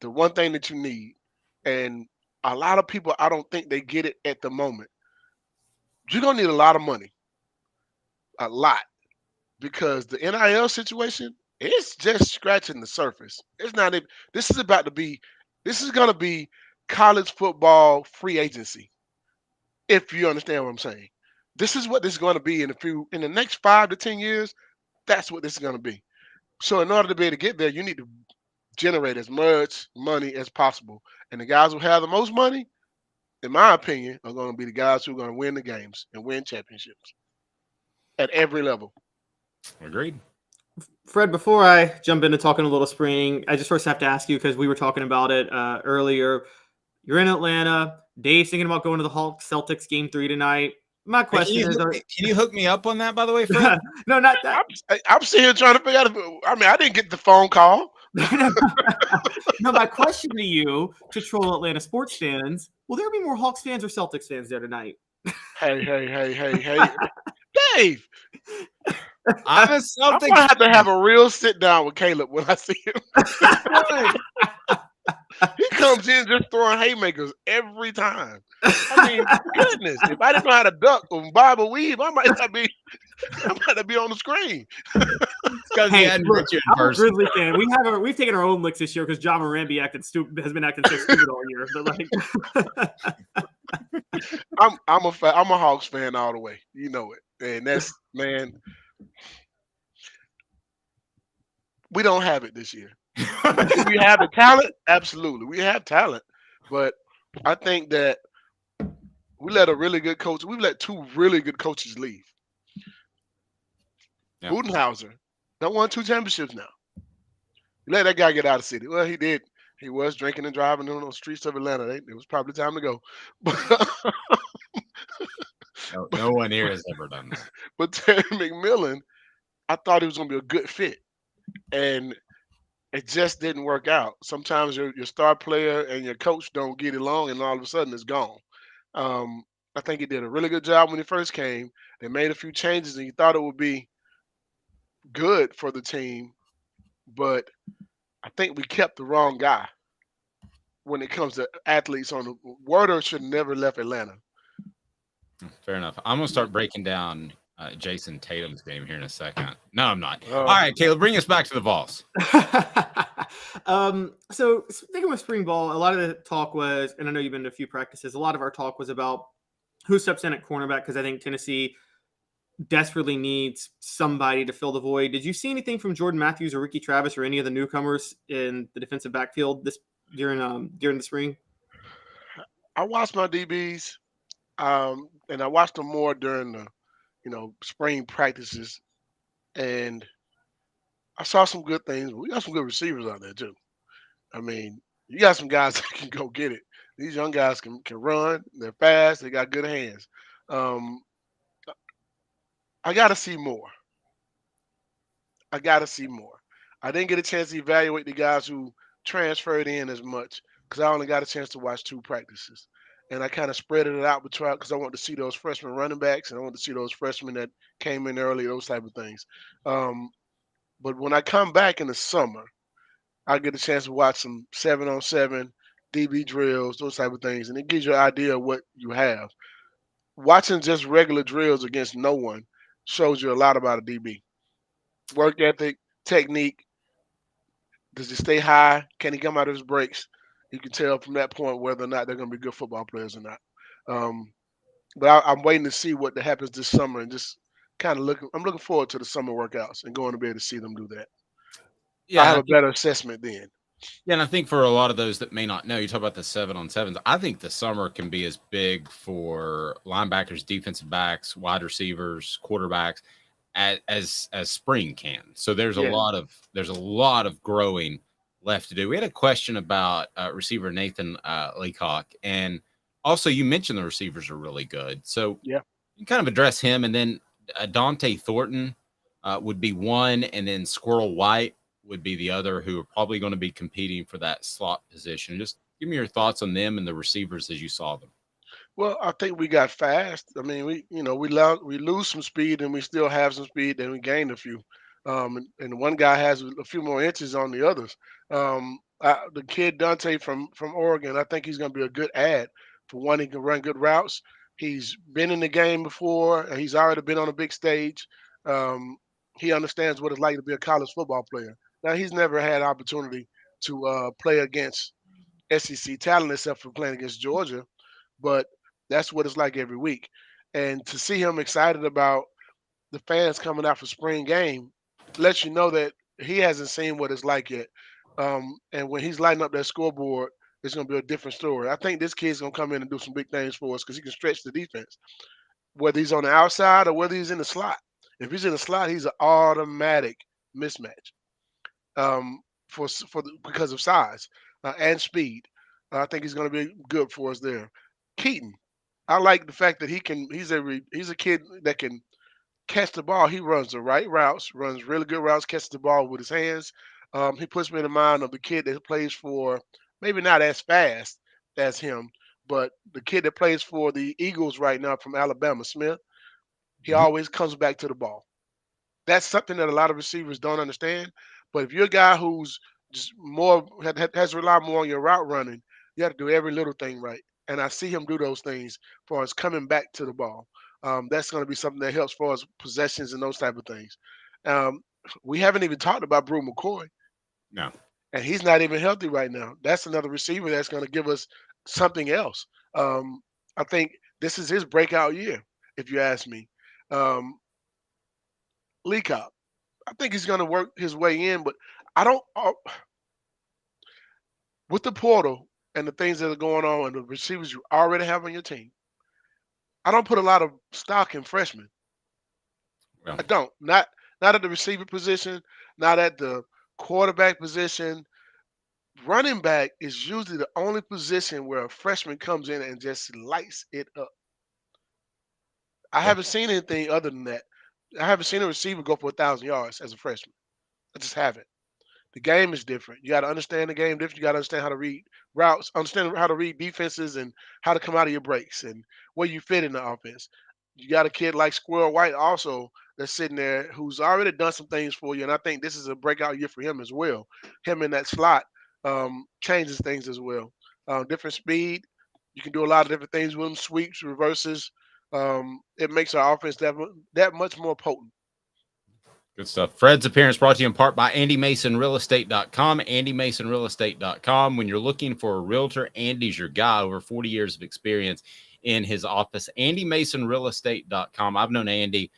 the one thing that you need. And a lot of people, I don't think they get it at the moment. You're going to need a lot of money. A lot. Because the NIL situation, it's just scratching the surface. It's not even, this is going to be college football free agency. If you understand what I'm saying. This is what this is going to be in the next 5 to 10 years. That's what this is going to be. So in order to be able to get there, you need to generate as much money as possible. And the guys who have the most money, in my opinion, are going to be the guys who are going to win the games and win championships at every level. Agreed. Fred, before I jump into talking a little spring, I just first have to ask you, because we were talking about it earlier. You're in Atlanta. Dave's thinking about going to the Hawks Celtics game 3 tonight. My question is, can you hook me up on that, by the way, Fred? No, not that. I'm sitting here trying to figure out. I didn't get the phone call. No, my question to you, to troll Atlanta sports fans, will there be more Hawks fans or Celtics fans there tonight? Hey. Dave. I'm a Celtics. I'm going to have a real sit down with Caleb when I see him. He comes in just throwing haymakers every time. I mean, goodness, if I didn't know how to duck or bob or weave, I might not be on the screen. Because he hadn't met you in person. I'm a Grizzly fan. We've taken our own licks this year because John Moran has been acting so stupid all year. But I'm a Hawks fan all the way. You know it, and that's, man. We don't have it this year. We have the talent, absolutely. We have talent, but I think that we let a really good coach. We've let 2 really good coaches leave. Yeah. Budenhauser done won 2 championships now. You let that guy get out of the city. Well, he did. He was drinking and driving on the streets of Atlanta. It was probably time to go. No one here has ever done that. But Terry McMillan, I thought he was going to be a good fit, and it just didn't work out. Sometimes your star player and your coach don't get along, and all of a sudden it's gone. Um, I think he did a really good job when he first came. They made a few changes, and he thought it would be good for the team, but I think we kept the wrong guy when it comes to athletes. On the Werder should never left Atlanta. Fair enough. I'm gonna start breaking down Jason Tatum's game here in a second. No, I'm not. Oh. All right, Caleb, bring us back to the Vols. So speaking with spring ball, a lot of the talk was, and I know you've been to a few practices, a lot of our talk was about who steps in at cornerback, because I think Tennessee desperately needs somebody to fill the void. Did you see anything from Jordan Matthews or Ricky Travis or any of the newcomers in the defensive backfield during the spring? I watched my DBs, and I watched them more during the spring practices, and I saw some good things. We got some good receivers out there too. I mean, you got some guys that can go get it. These young guys can run. They're fast. They got good hands. I got to see more. I didn't get a chance to evaluate the guys who transferred in as much because I only got a chance to watch 2 practices. And I kind of spread it out because I wanted to see those freshman running backs and I wanted to see those freshmen that came in early, those type of things. But when I come back in the summer, I get a chance to watch some 7-on-7 DB drills, those type of things, and it gives you an idea of what you have. Watching just regular drills against no one shows you a lot about a DB. Work ethic, technique. Does he stay high? Can he come out of his breaks? You can tell from that point whether or not they're going to be good football players or not. But I'm waiting to see what happens this summer and just kind of I'm looking forward to the summer workouts and going to be able to see them do that. Yeah, I have a better assessment then. Yeah, and I think for a lot of those that may not know, you talk about the 7-on-7s. I think the summer can be as big for linebackers, defensive backs, wide receivers, quarterbacks as spring can. So there's a lot of growing left to do. We had a question about receiver Nathan Leacock, and also you mentioned the receivers are really good. So you kind of address him, and then Dante Thornton would be one, and then Squirrel White would be the other, who are probably going to be competing for that slot position. Just give me your thoughts on them and the receivers as you saw them. Well, I think we got fast. I mean, we lose some speed and we still have some speed, and we gained a few. And one guy has a few more inches on the others. The kid Dante from Oregon, I think he's going to be a good add. For one, he can run good routes. He's been in the game before. He's already been on a big stage. He understands what it's like to be a college football player. Now, he's never had opportunity to play against SEC talent except for playing against Georgia, but that's what it's like every week. And to see him excited about the fans coming out for spring game lets you know that he hasn't seen what it's like yet. And when he's lighting up that scoreboard, it's going to be a different story. I think this kid's going to come in and do some big things for us because he can stretch the defense, whether he's on the outside or whether he's in the slot. If he's in the slot, he's an automatic mismatch because of size and speed. I think he's going to be good for us there. Keaton, I like the fact that he's a kid that can catch the ball. He runs the right routes, runs really good routes, catches the ball with his hands. He puts me in the mind of the kid that plays for, maybe not as fast as him, but the kid that plays for the Eagles right now from Alabama, Smith. He always comes back to the ball. That's something that a lot of receivers don't understand. But if you're a guy who's just has to rely more on your route running, you have to do every little thing right. And I see him do those things for us coming back to the ball. That's going to be something that helps for us possessions and those type of things. We haven't even talked about Brew McCoy. No. And he's not even healthy right now. That's another receiver that's going to give us something else. I think this is his breakout year, if you ask me. Leacock, I think he's going to work his way in, but I don't with the portal and the things that are going on and the receivers you already have on your team, I don't put a lot of stock in freshmen. Well, I don't. Not at the receiver position, not at the quarterback position. Running back is usually the only position where a freshman comes in and just lights it up. I haven't seen anything other than that. I haven't seen a receiver go for 1,000 yards as a freshman. I just haven't. The game is different. You got to understand the game different. You got to understand how to read routes, understand how to read defenses, and how to come out of your breaks and where you fit in the offense. You got a kid like Squirrel White also that's sitting there who's already done some things for you, and I think this is a breakout year for him as well. Him in that slot changes things as well. Different speed. You can do a lot of different things with him, sweeps, reverses. It makes our offense that much more potent. Good stuff. Fred's appearance brought to you in part by AndyMasonRealEstate.com. AndyMasonRealEstate.com. When you're looking for a realtor, Andy's your guy. Over 40 years of experience in his office. AndyMasonRealEstate.com. I've known Andy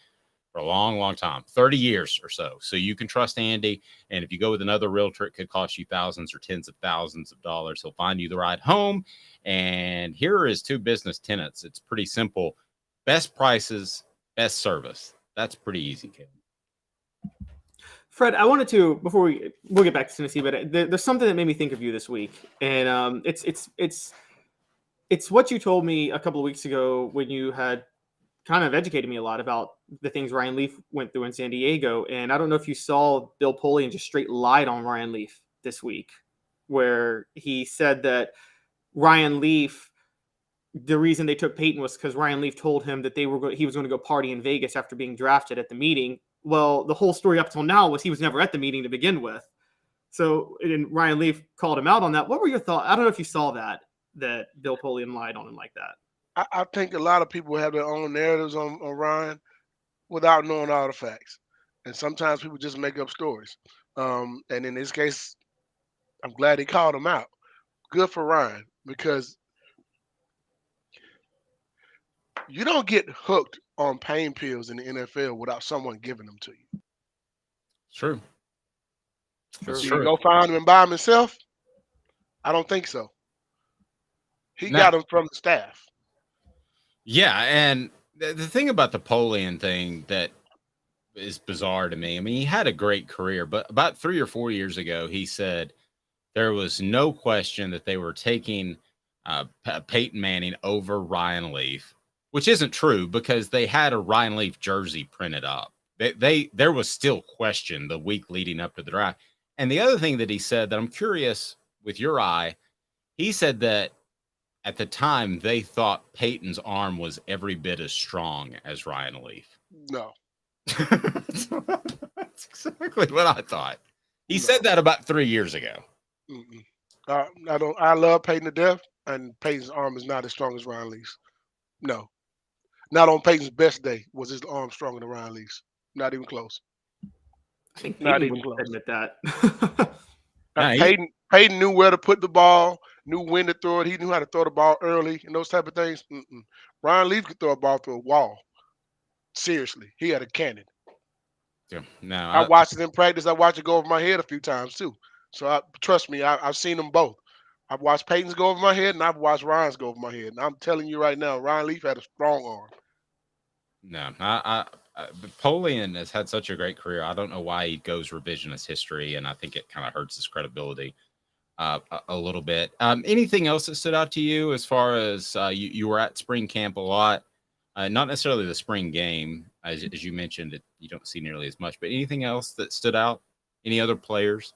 for a long, long time, 30 years or so. So you can trust Andy. And if you go with another realtor, it could cost you thousands or tens of thousands of dollars. He'll find you the right home. And here are his 2 business tenets. It's pretty simple. Best prices, best service. That's pretty easy, Kevin. Fred, I wanted to, before we'll get back to Tennessee, but there's something that made me think of you this week, and it's what you told me a couple of weeks ago when you had kind of educated me a lot about the things Ryan Leaf went through in San Diego. And I don't know if you saw Bill Polian just straight lied on Ryan Leaf this week, where he said that Ryan Leaf, the reason they took Peyton was because Ryan Leaf told him that he was going to go party in Vegas after being drafted at the meeting. Well, the whole story up till now was he was never at the meeting to begin with. So, and Ryan Leaf called him out on that. What were your thoughts? I don't know if you saw that Bill Polian lied on him like that. I think a lot of people have their own narratives on Ryan without knowing all the facts. And sometimes people just make up stories. And in this case, I'm glad he called him out. Good for Ryan, because you don't get hooked on pain pills in the NFL without someone giving them to you. True. Did he go find him and buy him himself? I don't think so. He got him from the staff. Yeah, and the thing about the Polian thing that is bizarre to me, I mean, he had a great career, but about 3 or 4 years ago, he said there was no question that they were taking Peyton Manning over Ryan Leaf, which isn't true because they had a Ryan Leaf jersey printed up. There was still question the week leading up to the draft. And the other thing that he said that I'm curious with your eye, he said that at the time they thought Peyton's arm was every bit as strong as Ryan Leaf. No. That's exactly what I thought. He said that about 3 years ago. I love Peyton to death, and Peyton's arm is not as strong as Ryan Leaf's. No. Not on Peyton's best day was his arm stronger than Ryan Leaf's. Not even close. I think Not Peyton even would close. admit that. Peyton knew where to put the ball, knew when to throw it. He knew how to throw the ball early and those type of things. Ryan Leaf could throw a ball through a wall. Seriously, he had a cannon. Yeah, no, I watched it in practice. I watched it go over my head a few times too. So trust me, I've seen them both. I've watched Peyton's go over my head, and I've watched Ryan's go over my head. And I'm telling you right now, Ryan Leaf had a strong arm. No, Polian has had such a great career. I don't know why he goes revisionist history, and I think it kind of hurts his credibility a little bit. Anything else that stood out to you as far as you were at spring camp a lot? Not necessarily the spring game, as you mentioned, you don't see nearly as much, but anything else that stood out? Any other players?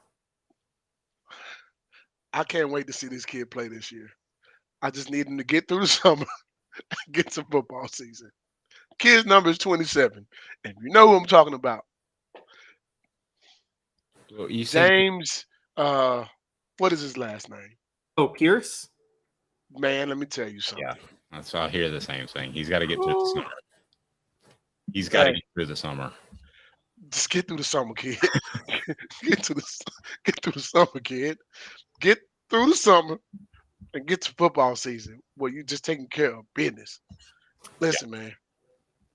I can't wait to see this kid play this year. I just need him to get through the summer and get some football season. Kid's number is 27, and you know who I'm talking about. Well, you James, what is his last name? Oh, Pierce? Man, let me tell you something. Yeah, that's why I hear the same thing. He's got to get through the summer. He's got to get through the summer. Just get through the summer, kid. get through the summer, kid. Get through the summer and get to football season where you're just taking care of business. Listen, man,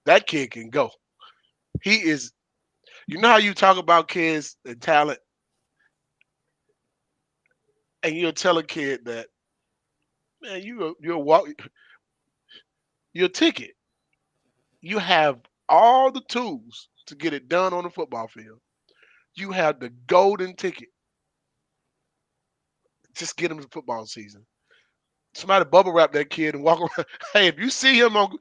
that kid can go. He is. You know how you talk about kids and talent, and you'll tell a kid that, man, you're a ticket. You have all the tools to get it done on the football field. You have the golden ticket. Just get him to football season. Somebody bubble wrap that kid and walk around. Hey, if you see him on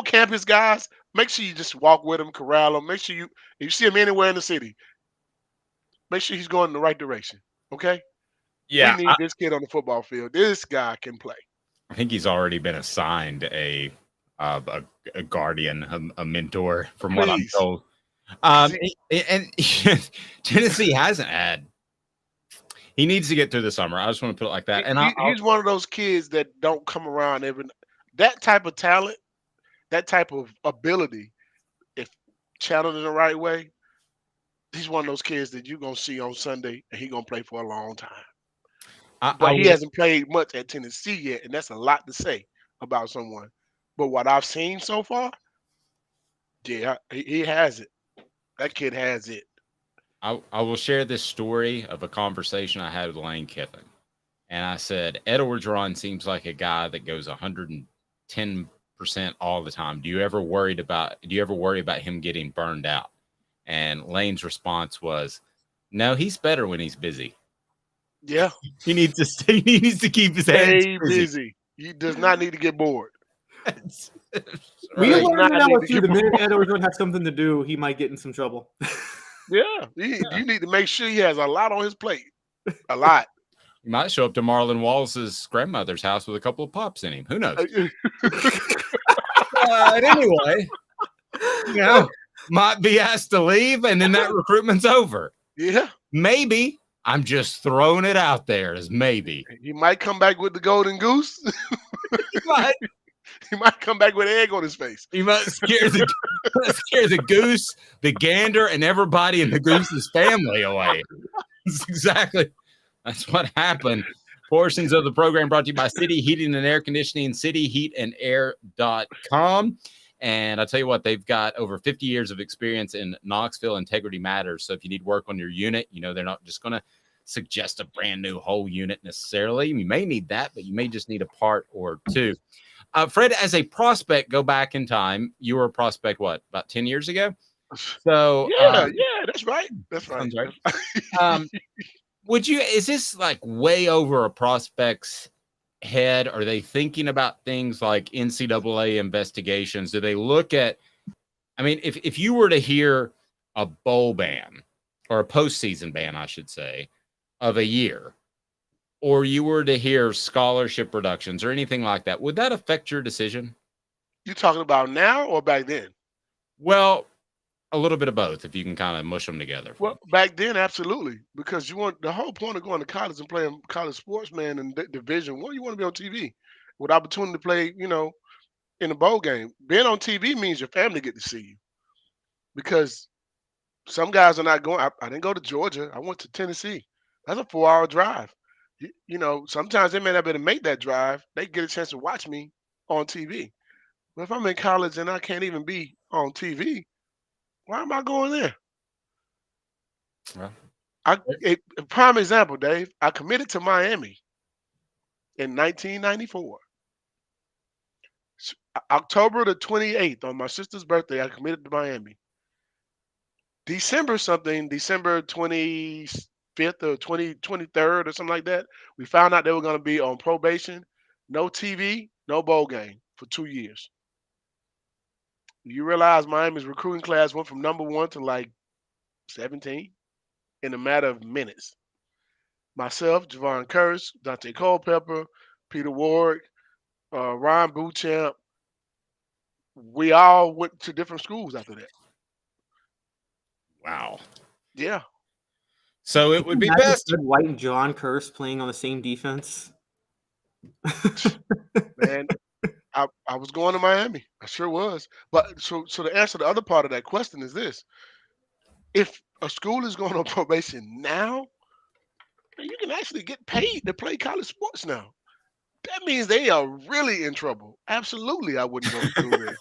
campus, guys, make sure you just walk with him, corral him. Make sure if you see him anywhere in the city, Make sure he's going in the right direction. Okay. Yeah, We need this kid on the football field. This guy can play. I think he's already been assigned a guardian, a mentor, from what I'm told. And Tennessee hasn't had. He needs to get through the summer. I just want to put it like that. And he's one of those kids that don't come around every. That type of talent, that type of ability, if channeled in the right way, he's one of those kids that you're gonna see on Sunday, and he's gonna play for a long time. But he hasn't played much at Tennessee yet, and that's a lot to say about someone. But what I've seen so far, yeah, he has it. That kid has it. I will share this story of a conversation I had with Lane Kiffin. And I said, Ed Orgeron seems like a guy that goes 110% all the time. Do you ever worry about him getting burned out? And Lane's response was, no, he's better when he's busy. Yeah. He needs to keep his hands busy. He does not need to get bored. We learned now the minute Ed Orgeron has something to do, he might get in some trouble. Yeah. You need to make sure he has a lot on his plate. A lot. He might show up to Marlon Wallace's grandmother's house with a couple of pops in him. Who knows? But anyway, might be asked to leave, and then that recruitment's over. Yeah. Maybe. I'm just throwing it out there as maybe. He might come back with the golden goose. He might come back with an egg on his face. He might scare the goose, the gander, and everybody in the goose's family away. That's what happened. Portions of the program brought to you by City Heating and Air Conditioning, cityheatandair.com. And I'll tell you what, they've got over 50 years of experience in Knoxville. Integrity matters. So if you need work on your unit, they're not just going to suggest a brand new whole unit necessarily. You may need that, but you may just need a part or two. Fred, as a prospect, go back in time. You were a prospect, what, about 10 years ago? So yeah, that's right. That's right. Is this like way over a prospect's head? Are they thinking about things like NCAA investigations? Do they look at, if you were to hear a bowl ban or a postseason ban, I should say, of a year, or you were to hear scholarship reductions or anything like that, would that affect your decision? You talking about now or back then? Well, a little bit of both, if you can kind of mush them together. Well, back then, absolutely, because you want the whole point of going to college and playing college sports, man, in Division I, you want to be on TV with opportunity to play, in a bowl game. Being on TV means your family get to see you, because some guys are not going. I didn't go to Georgia. I went to Tennessee. That's a 4-hour drive. Sometimes they may not be able to make that drive. They get a chance to watch me on TV. But if I'm in college and I can't even be on TV, why am I going there? Well, a prime example, Dave. I committed to Miami in 1994. October the 28th, on my sister's birthday, I committed to Miami. December 25th or 23rd or something like that, we found out they were going to be on probation, no TV, no bowl game for 2 years. You realize Miami's recruiting class went from number 1 to like 17 in a matter of minutes. Myself, Javon Curse, Dante Culpepper, Peter Ward, Ryan Beauchamp, we all went to different schools after that. Wow. Yeah. So it would be best. White and John Curse playing on the same defense. Man, I was going to Miami. I sure was. But so to answer the other part of that question is this: if a school is going on probation now, you can actually get paid to play college sports now. That means they are really in trouble. Absolutely, I wouldn't go through there.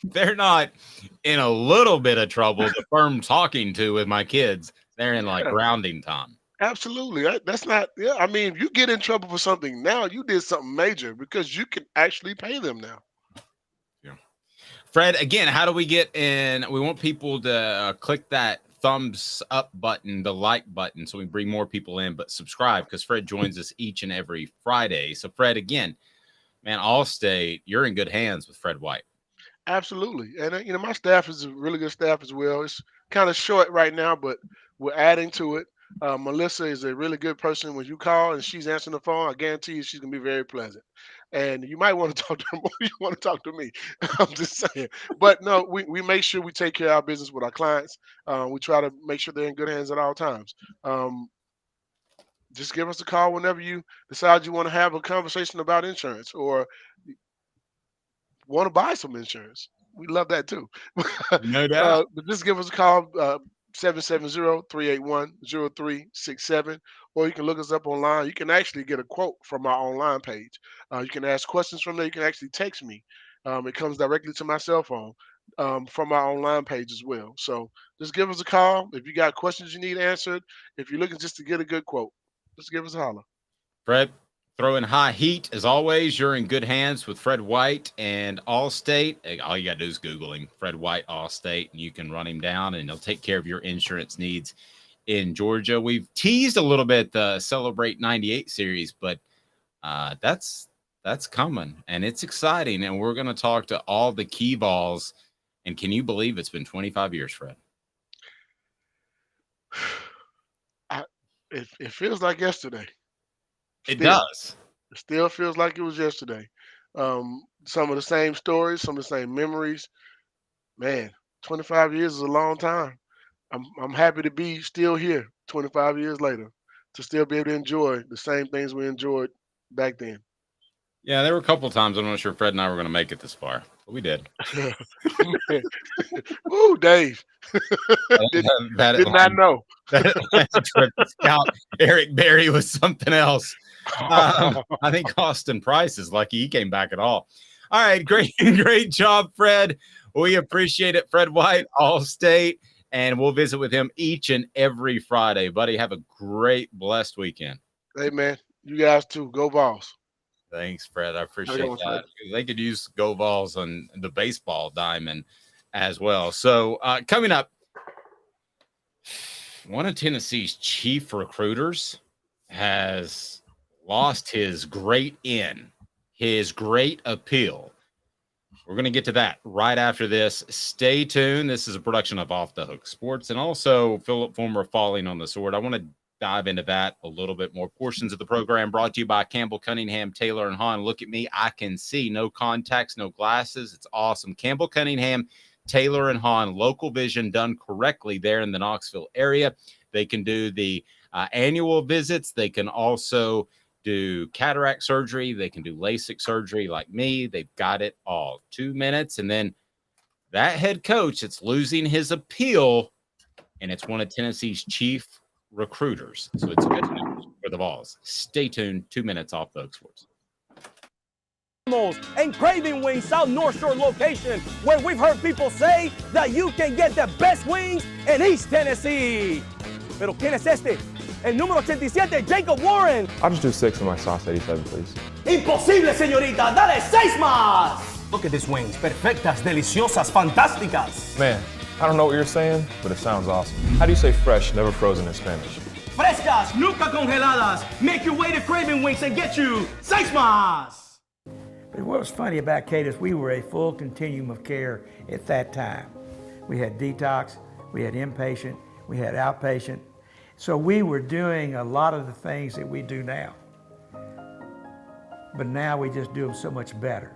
They're not in a little bit of trouble. The firm talking to with my kids, they're in like rounding time. Absolutely. That's not, if you get in trouble for something now, you did something major, because you can actually pay them now. Yeah. Fred, again, how do we get in? We want people to click that thumbs up button, the like button, so we bring more people in, but subscribe, because Fred joins us each and every Friday. So Fred, again, man, Allstate, you're in good hands with Fred White. Absolutely. And my staff is a really good staff as well. It's kind of short right now, but we're adding to it. Melissa is a really good person. When you call and she's answering the phone, I guarantee you she's gonna be very pleasant. And you might want to talk to her more. You want to talk to me. I'm just saying. But no, we make sure we take care of our business with our clients. We try to make sure they're in good hands at all times. Just give us a call whenever you decide you want to have a conversation about insurance or want to buy some insurance. We love that too. No doubt. But just give us a call, 770-381-0367, or you can look us up online. You can actually get a quote from our online page. You can ask questions from there. You can actually text me. It comes directly to my cell phone from our online page as well. So just give us a call. If you got questions you need answered, if you're looking just to get a good quote, just give us a holler. Fred, throwing high heat as always. You're in good hands with Fred White and Allstate. All you got to do is Google him, Fred White, Allstate, and you can run him down, and he'll take care of your insurance needs in Georgia. We've teased a little bit the Celebrate 98 series, but that's coming, and it's exciting, and we're going to talk to all the key balls. And can you believe it's been 25 years, Fred? It feels like yesterday. It does. It still feels like it was yesterday. Some of the same stories, some of the same memories. Man, 25 years is a long time. I'm happy to be still here 25 years later, to still be able to enjoy the same things we enjoyed back then. Yeah, there were a couple of times I'm not sure Fred and I were going to make it this far, but we did. Ooh, Dave. Did not know. Scout Eric Berry was something else. I think Austin Price is lucky he came back at all. All right, great job, Fred. We appreciate it. Fred White, Allstate, and we'll visit with him each and every Friday. Buddy, have a great, blessed weekend. Hey, man, you guys too. Go Vols. Thanks, Fred. I appreciate that. They could use Go Vols on the baseball diamond as well. So coming up, one of Tennessee's chief recruiters has lost his great appeal. We're going to get to that right after this. Stay tuned. This is a production of Off the Hook Sports, and also Philip Fulmer Falling on the Sword. I want to dive into that a little bit more. Portions of the program brought to you by Campbell, Cunningham, Taylor, and Hahn. Look at me. I can see. No contacts, no glasses. It's awesome. Campbell, Cunningham, Taylor, and Hahn. Local vision done correctly there in the Knoxville area. They can do the annual visits. They can also do cataract surgery. They can do LASIK surgery like me. They've got it all. 2 minutes. And then that head coach, it's losing his appeal, and it's one of Tennessee's chief recruiters. So it's good news for the Vols. Stay tuned. 2 minutes off Vogue Sports. And Craving Wings South North Shore location, where we've heard people say that you can get the best wings in East Tennessee. Pero ¿quién es este? El número 87, Jacob Warren. I'll just do 6 of my sauce 87, please. Imposible, señorita. Dale 6 más. Look at these wings. Perfectas, deliciosas, fantásticas. Man, I don't know what you're saying, but it sounds awesome. How do you say fresh, never frozen in Spanish? Frescas, nunca congeladas. Make your way to Craving Wings and get you 6 más. But what was funny about Cadis, we were a full continuum of care at that time. We had detox, we had inpatient, we had outpatient. So we were doing a lot of the things that we do now. But now we just do them so much better.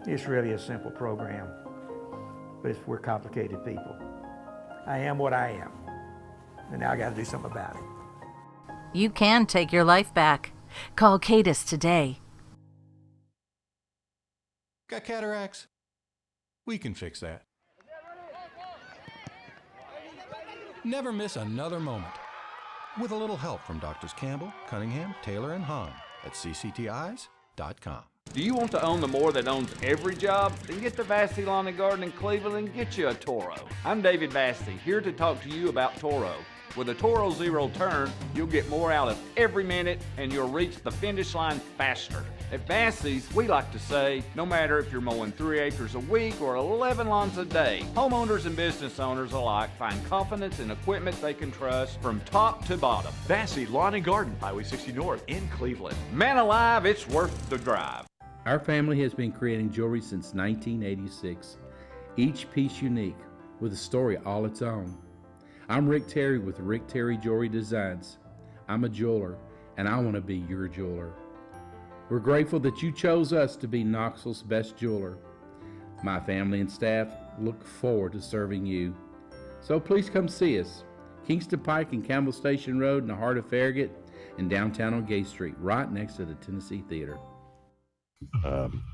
It's really a simple program, but we're complicated people. I am what I am, and now I got to do something about it. You can take your life back. Call Cadis today. Got cataracts? We can fix that. Never miss another moment. With a little help from Doctors Campbell, Cunningham, Taylor, and Hahn at cctis.com. Do you want to own the more that owns every job? Then get to Vassey Lawn and Garden in Cleveland and get you a Toro. I'm David Vassey, here to talk to you about Toro. With a Toro Zero Turn, you'll get more out of every minute and you'll reach the finish line faster. At Vassey's, we like to say, no matter if you're mowing 3 acres a week or 11 lawns a day, homeowners and business owners alike find confidence in equipment they can trust from top to bottom. Vassey Lawn and Garden, Highway 60 North in Cleveland. Man alive, it's worth the drive. Our family has been creating jewelry since 1986. each piece unique with a story all its own. I'm Rick Terry with Rick Terry Jewelry Designs. I'm a jeweler, and I want to be your jeweler. We're grateful that you chose us to be Knoxville's best jeweler. My family and staff look forward to serving you. So please come see us. Kingston Pike and Campbell Station Road in the heart of Farragut, and downtown on Gay Street, right next to the Tennessee Theater.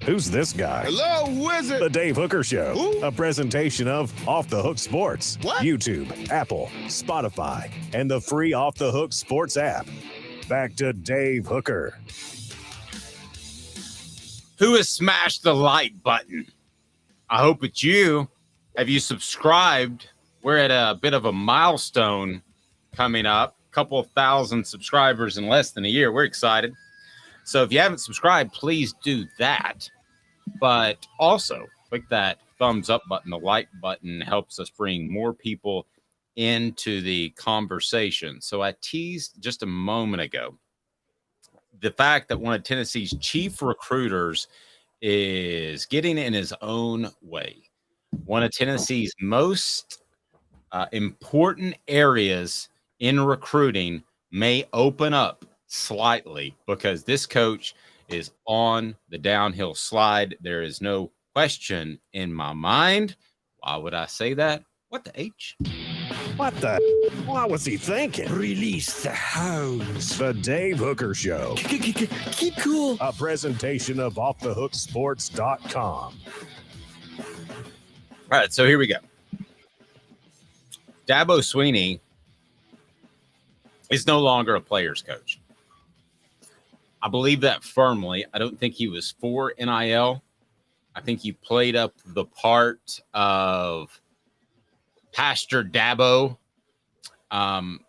Who's this guy? Hello, who is it? The Dave Hooker Show. Who? A presentation of Off the Hook Sports. What? YouTube, Apple, Spotify, and the free Off the Hook Sports app. Back to Dave Hooker. Who has smashed the like button? I hope it's you. Have you subscribed? We're at a bit of a milestone coming up. A couple of thousand subscribers in less than a year. We're excited. So if you haven't subscribed, please do that. But also, click that thumbs up button. The like button helps us bring more people into the conversation. So I teased just a moment ago the fact that one of Tennessee's chief recruiters is getting in his own way. One of Tennessee's most important areas in recruiting may open up slightly because this coach is on the downhill slide. There is no question in my mind. Why would I say that? What the H? What the? What was he thinking? Release the hounds. The Dave Hooker Show. Keep cool. A presentation of offthehooksports.com. All right, so here we go. Dabo Swinney is no longer a player's coach. I believe that firmly. I don't think he was for NIL. I think he played up the part of Pastor Dabo, kind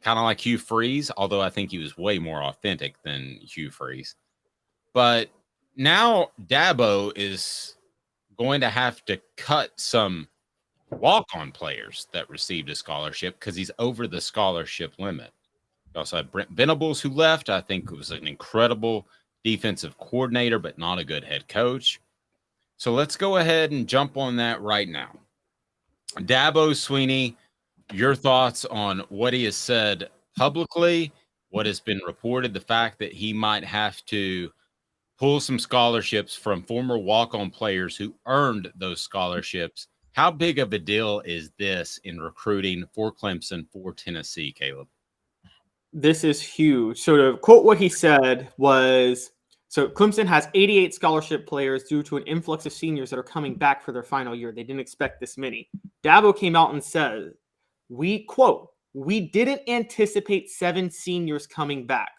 of like Hugh Freeze, although I think he was way more authentic than Hugh Freeze. But now Dabo is going to have to cut some walk-on players that received a scholarship because he's over the scholarship limit. We also had Brent Venables, who left. I think was an incredible defensive coordinator, but not a good head coach. So let's go ahead and jump on that right now. Dabo Swinney, your thoughts on what he has said publicly, what has been reported, the fact that he might have to pull some scholarships from former walk-on players who earned those scholarships. How big of a deal is this in recruiting for Clemson, for Tennessee, Caleb? This is huge. So to quote what he said was, so Clemson has 88 scholarship players due to an influx of seniors that are coming back for their final year. They didn't expect this many. Dabo came out and said, we didn't anticipate 7 seniors coming back.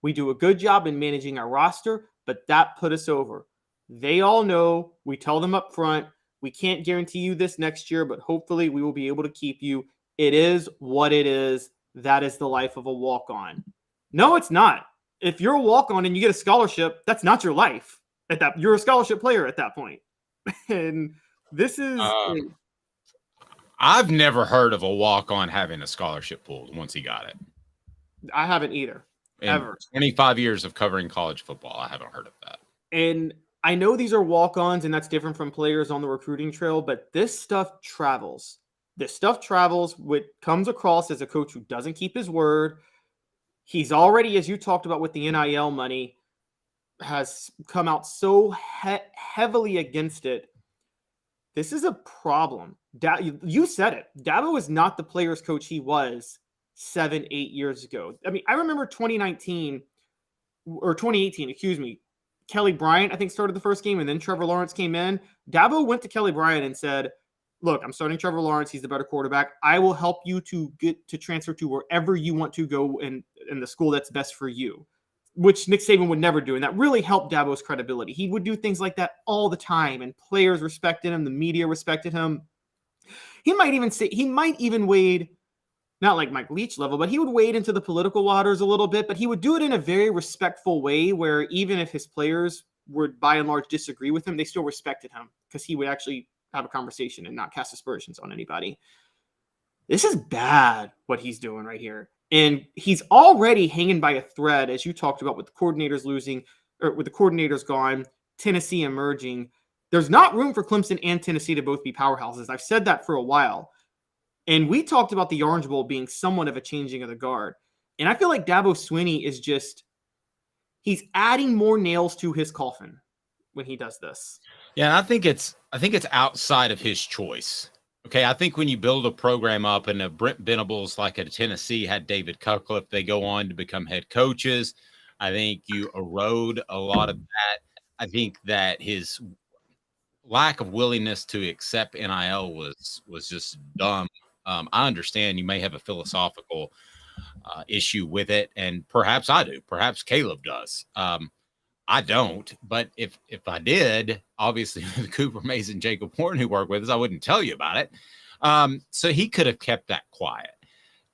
We do a good job in managing our roster, but that put us over. They all know, we tell them up front, we can't guarantee you this next year, but hopefully we will be able to keep you. It is what it is. That is the life of a walk-on. No, it's not. If you're a walk-on and you get a scholarship, that's not your life. You're a scholarship player at that point. And this is... I've never heard of a walk-on having a scholarship pulled once he got it. I haven't either. Ever. 25 years of covering college football, I haven't heard of that. And I know these are walk-ons, and that's different from players on the recruiting trail, but this stuff travels. This stuff travels, which comes across as a coach who doesn't keep his word. He's already, as you talked about with the NIL money, has come out so heavily against it. This is a problem. You said it. Dabo is not the player's coach he was 7-8 years ago. I mean, I remember 2018, Kelly Bryant, I think, started the first game, and then Trevor Lawrence came in. Dabo went to Kelly Bryant and said, look, I'm starting Trevor Lawrence. He's the better quarterback. I will help you to get to transfer to wherever you want to go in the school that's best for you, which Nick Saban would never do. And that really helped Dabo's credibility. He would do things like that all the time, and players respected him. The media respected him. He might even wade, not like Mike Leach level, but he would wade into the political waters a little bit, but he would do it in a very respectful way where even if his players would by and large disagree with him, they still respected him because he would actually have a conversation and not cast aspersions on anybody. This is bad what he's doing right here. And he's already hanging by a thread, as you talked about, with the coordinators losing, or with the coordinators gone, Tennessee emerging. There's not room for Clemson and Tennessee to both be powerhouses. I've said that for a while. And we talked about the Orange Bowl being somewhat of a changing of the guard. And I feel like Dabo Swinney is just, he's adding more nails to his coffin when he does this. Yeah, and I think it's outside of his choice. Okay, I think when you build a program up, and Brent Venables, like at Tennessee, had David Cutcliffe, they go on to become head coaches. I think you erode a lot of that. I think that his lack of willingness to accept NIL was just dumb. I understand you may have a philosophical issue with it, and perhaps I do. Perhaps Caleb does. I don't, but if I did, obviously with Cooper Mays and Jacob Warren who work with us, I wouldn't tell you about it. So he could have kept that quiet.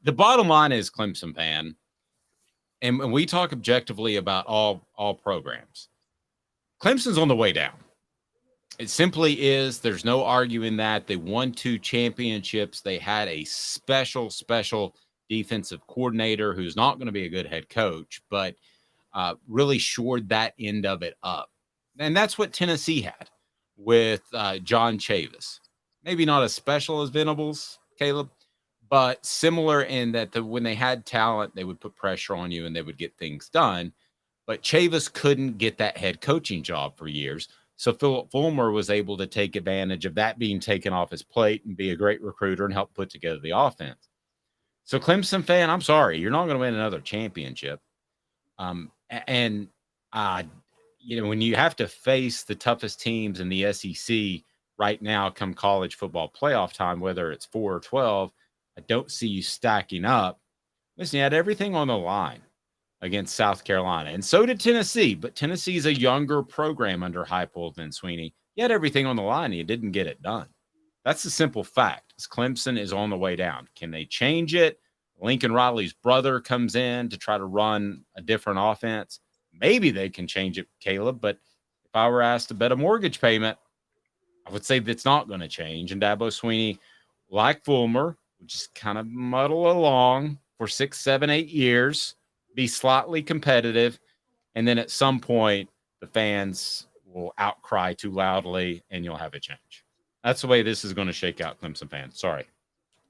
The bottom line is, Clemson fan, and when we talk objectively about all programs, Clemson's on the way down. It simply is. There's no arguing that. They won 2 championships. They had a special defensive coordinator who's not going to be a good head coach, but really shored that end of it up. And that's what Tennessee had with John Chavis. Maybe not as special as Venables, Caleb, but similar in that when they had talent, they would put pressure on you and they would get things done. But Chavis couldn't get that head coaching job for years. So Philip Fulmer was able to take advantage of that being taken off his plate and be a great recruiter and help put together the offense. So Clemson fan, I'm sorry, you're not going to win another championship. When you have to face the toughest teams in the SEC right now come college football playoff time, whether it's 4 or 12, I don't see you stacking up. Listen, you had everything on the line against South Carolina, and so did Tennessee, but Tennessee is a younger program under Heupel than Swinney. You had everything on the line, and you didn't get it done. That's the simple fact. Clemson is on the way down. Can they change it? Lincoln Riley's brother comes in to try to run a different offense. Maybe they can change it, Caleb, but if I were asked to bet a mortgage payment, I would say that's not going to change. And Dabo Swinney, like Fulmer, would just kind of muddle along for 6, 7, 8 years, be slightly competitive, and then at some point the fans will outcry too loudly and you'll have a change. That's the way this is going to shake out, Clemson fans. Sorry.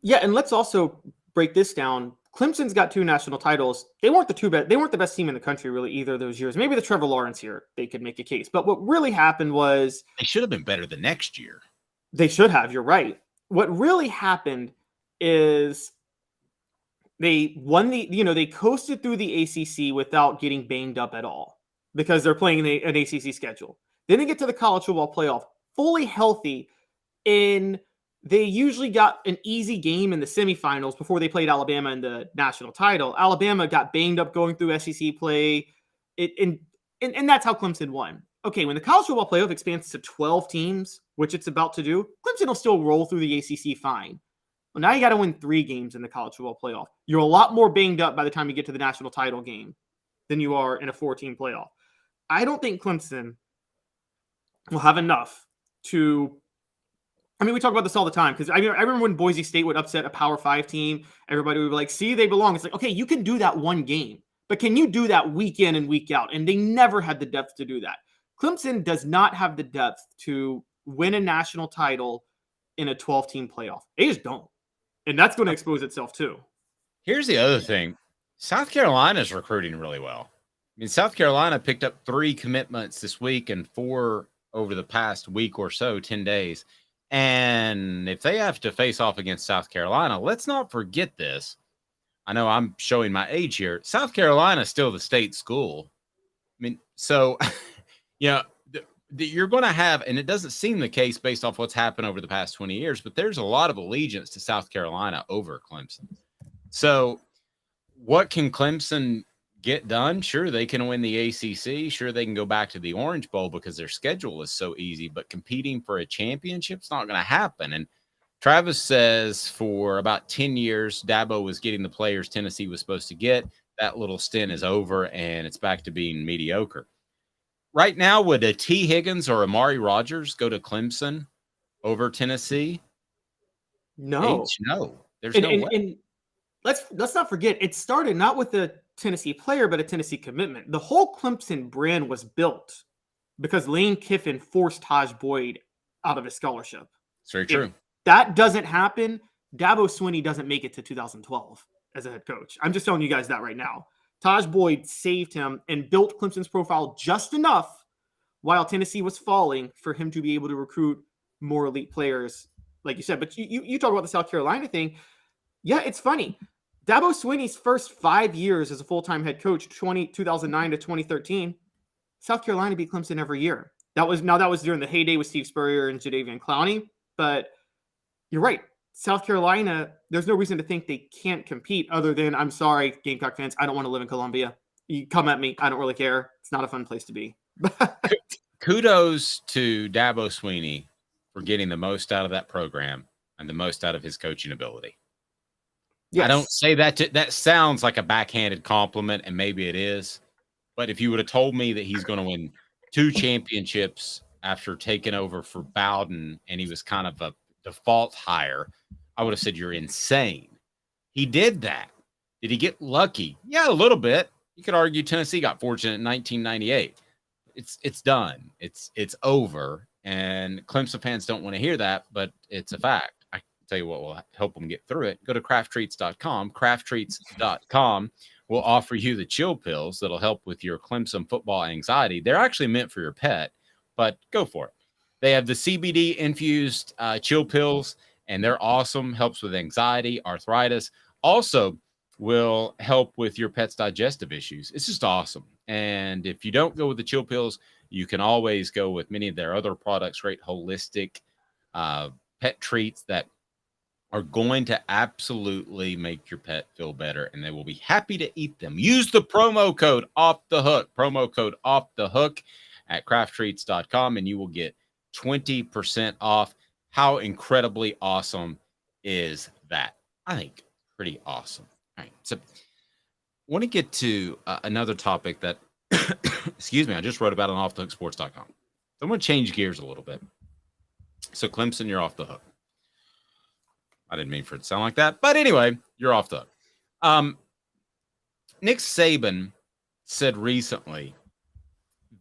Yeah, and let's also break this down. Clemson's got 2 national titles. They weren't the best team in the country really either of those years. Maybe the Trevor Lawrence year, they could make a case. But what really happened was they should have been better the next year. They should have. You're right. What really happened is they won they coasted through the ACC without getting banged up at all because they're playing an ACC schedule. Then they get to the college football playoff fully healthy, and they usually got an easy game in the semifinals before they played Alabama in the national title. Alabama got banged up going through SEC play, and that's how Clemson won. Okay, when the college football playoff expands to 12 teams, which it's about to do, Clemson will still roll through the ACC fine. Well, now you got to win 3 games in the college football playoff. You're a lot more banged up by the time you get to the national title game than you are in a 14 playoff. I don't think Clemson will have enough to. I mean, we talk about this all the time because I remember when Boise State would upset a Power 5 team, everybody would be like, see, they belong. It's like, okay, you can do that one game, but can you do that week in and week out? And they never had the depth to do that. Clemson does not have the depth to win a national title in a 12-team playoff. They just don't. And that's going to expose itself too. Here's the other thing. South Carolina's recruiting really well. I mean, South Carolina picked up 3 commitments this week and 4 over the past week or so, 10 days. And if they have to face off against South Carolina, let's not forget this. I know I'm showing my age here. South Carolina is still the state school. I mean, so, you're going to have, and it doesn't seem the case based off what's happened over the past 20 years, but there's a lot of allegiance to South Carolina over Clemson. So what can Clemson get done? Sure, they can win the ACC. Sure, they can go back to the Orange Bowl because their schedule is so easy, but competing for a championship's not going to happen. And Travis says for about 10 years, Dabo was getting the players Tennessee was supposed to get. That little stint is over, and it's back to being mediocre. Right now, would a T. Higgins or Amari Rodgers go to Clemson over Tennessee? No. No. There's no way. And let's not forget, it started not with a Tennessee player, but a Tennessee commitment. The whole Clemson brand was built because Lane Kiffin forced Taj Boyd out of his scholarship. It's very true. If that doesn't happen, Dabo Swinney doesn't make it to 2012 as a head coach. I'm just telling you guys that right now. Taj Boyd saved him and built Clemson's profile just enough while Tennessee was falling for him to be able to recruit more elite players, like you said. But you talk about the South Carolina thing. Yeah, it's funny. Dabo Swinney's first 5 years as a full-time head coach, 2009 to 2013, South Carolina beat Clemson every year. That was during the heyday with Steve Spurrier and Jadeveon Clowney. But you're right. South Carolina, there's no reason to think they can't compete other than, I'm sorry, Gamecock fans, I don't want to live in Columbia. You come at me. I don't really care. It's not a fun place to be. Kudos to Dabo Swinney for getting the most out of that program and the most out of his coaching ability. Yes. I don't say that that sounds like a backhanded compliment, and maybe it is. But if you would have told me that he's going to win 2 championships after taking over for Bowden and he was kind of a default hire, I would have said you're insane. He did that. Did he get lucky? Yeah, a little bit. You could argue Tennessee got fortunate in 1998. It's done. It's over. And Clemson fans don't want to hear that, but it's a fact. I can tell you what will help them get through it. Go to crafttreats.com. Crafttreats.com will offer you the chill pills that'll help with your Clemson football anxiety. They're actually meant for your pet, but go for it. They have the CBD infused chill pills, and they're awesome. Helps with anxiety, arthritis. Also will help with your pet's digestive issues. It's just awesome. And if you don't go with the chill pills, you can always go with many of their other products, great holistic pet treats that are going to absolutely make your pet feel better, and they will be happy to eat them. Use the promo code off the hook at crafttreats.com, and you will get 20% off. How incredibly awesome is that? I think pretty awesome. All right. So I want to get to another topic that, excuse me, I just wrote about on offthehooksports.com. So I'm going to change gears a little bit. So Clemson, you're off the hook. I didn't mean for it to sound like that, but anyway, you're off the hook. Nick Saban said recently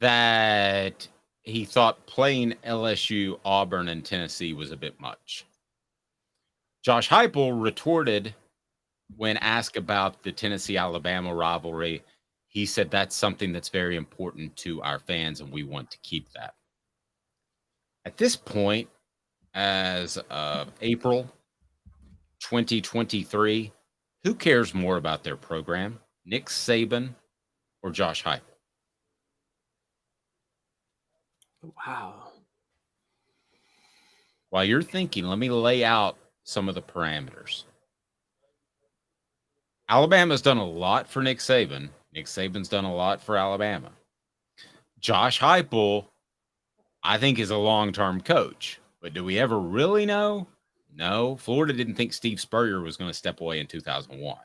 that he thought playing LSU, Auburn, and Tennessee was a bit much. Josh Heupel retorted when asked about the Tennessee-Alabama rivalry. He said that's something that's very important to our fans, and we want to keep that. At this point, as of April 2023, who cares more about their program, Nick Saban or Josh Heupel? Wow. While you're thinking, let me lay out some of the parameters. Alabama's done a lot for Nick Saban. Nick Saban's done a lot for Alabama. Josh Heupel, I think, is a long-term coach. But do we ever really know? No. Florida didn't think Steve Spurrier was going to step away in 2001.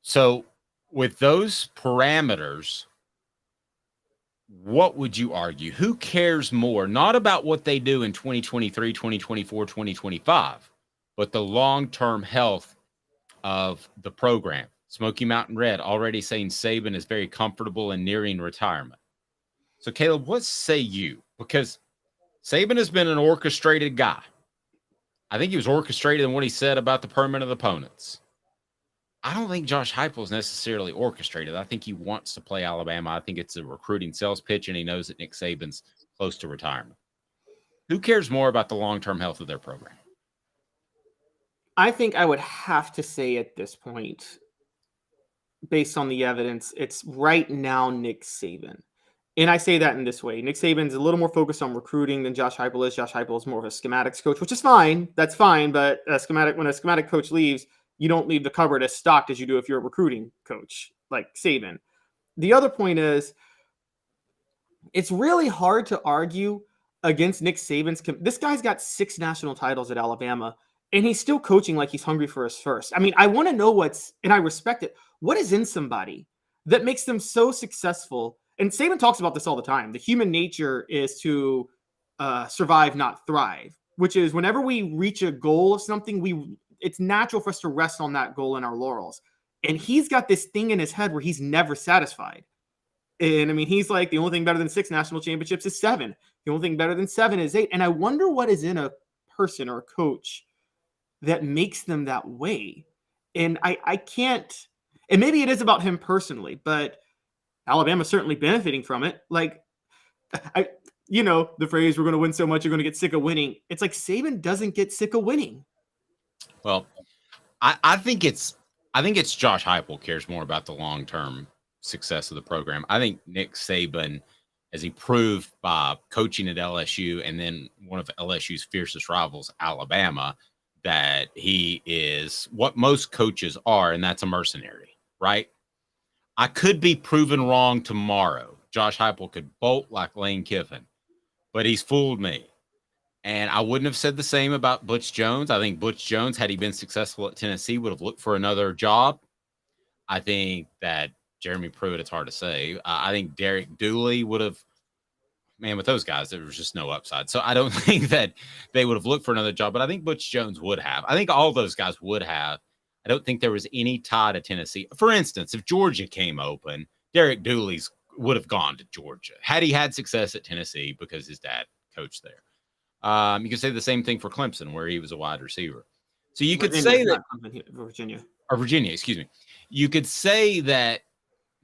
So with those parameters, what would you argue? Who cares more? Not about what they do in 2023, 2024, 2025, but the long-term health of the program. Smoky Mountain Red already saying Saban is very comfortable and nearing retirement. So, Caleb, what say you? Because Saban has been an orchestrated guy. I think he was orchestrated in what he said about the permanent opponents. I don't think Josh Heupel is necessarily orchestrated. I think he wants to play Alabama. I think it's a recruiting sales pitch, and he knows that Nick Saban's close to retirement. Who cares more about the long-term health of their program? I think I would have to say at this point, based on the evidence, it's right now Nick Saban. And I say that in this way. Nick Saban's a little more focused on recruiting than Josh Heupel is. Josh Heupel is more of a schematics coach, which is fine. That's fine. But when a schematic coach leaves, you don't leave the cupboard as stocked as you do if you're a recruiting coach like Saban. The other point is, it's really hard to argue against Nick Saban's. This guy's got 6 national titles at Alabama, and he's still coaching like he's hungry for his first. I mean, I want to know and I respect it. What is in somebody that makes them so successful? And Saban talks about this all the time. The human nature is to survive, not thrive, which is whenever we reach a goal of something, it's natural for us to rest on that goal in our laurels. And he's got this thing in his head where he's never satisfied. And I mean, he's like, the only thing better than 6 national championships is 7. The only thing better than 7 is 8. And I wonder what is in a person or a coach that makes them that way. And I can't, and maybe it is about him personally, but Alabama's certainly benefiting from it. Like, the phrase, we're going to win so much, you're going to get sick of winning. It's like Saban doesn't get sick of winning. Well, I think it's Josh Heupel cares more about the long-term success of the program. I think Nick Saban, as he proved by coaching at LSU and then one of LSU's fiercest rivals, Alabama, that he is what most coaches are, and that's a mercenary, right? I could be proven wrong tomorrow. Josh Heupel could bolt like Lane Kiffin, but he's fooled me. And I wouldn't have said the same about Butch Jones. I think Butch Jones, had he been successful at Tennessee, would have looked for another job. I think that Jeremy Pruitt, it's hard to say. I think Derek Dooley would have, with those guys, there was just no upside. So I don't think that they would have looked for another job, but I think Butch Jones would have. I think all those guys would have. I don't think there was any tie to Tennessee. For instance, if Georgia came open, Derek Dooley would have gone to Georgia had he had success at Tennessee because his dad coached there. You could say the same thing for Clemson, where he was a wide receiver. So you could say that Virginia, excuse me. You could say that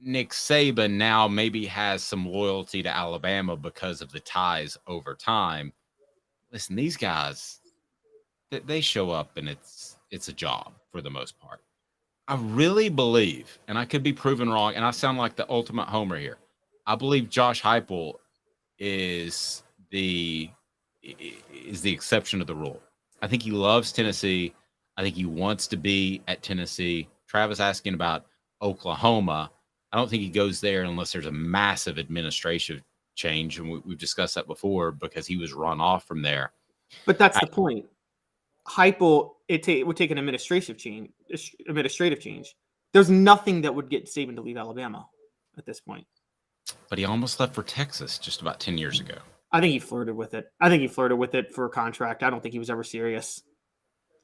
Nick Saban now maybe has some loyalty to Alabama because of the ties over time. Listen, these guys, they show up and it's a job for the most part. I really believe, and I could be proven wrong, and I sound like the ultimate homer here. I believe Josh Heupel is the exception to the rule. I think he loves Tennessee. I think he wants to be at Tennessee. Travis asking about Oklahoma. I don't think he goes there unless there's a massive administrative change, and we've discussed that before because he was run off from there. But that's the point. Heupel, it would take an administrative change. There's nothing that would get Saban to leave Alabama at this point. But he almost left for Texas just about 10 years ago. I think he flirted with it. I think he flirted with it for a contract. I don't think he was ever serious.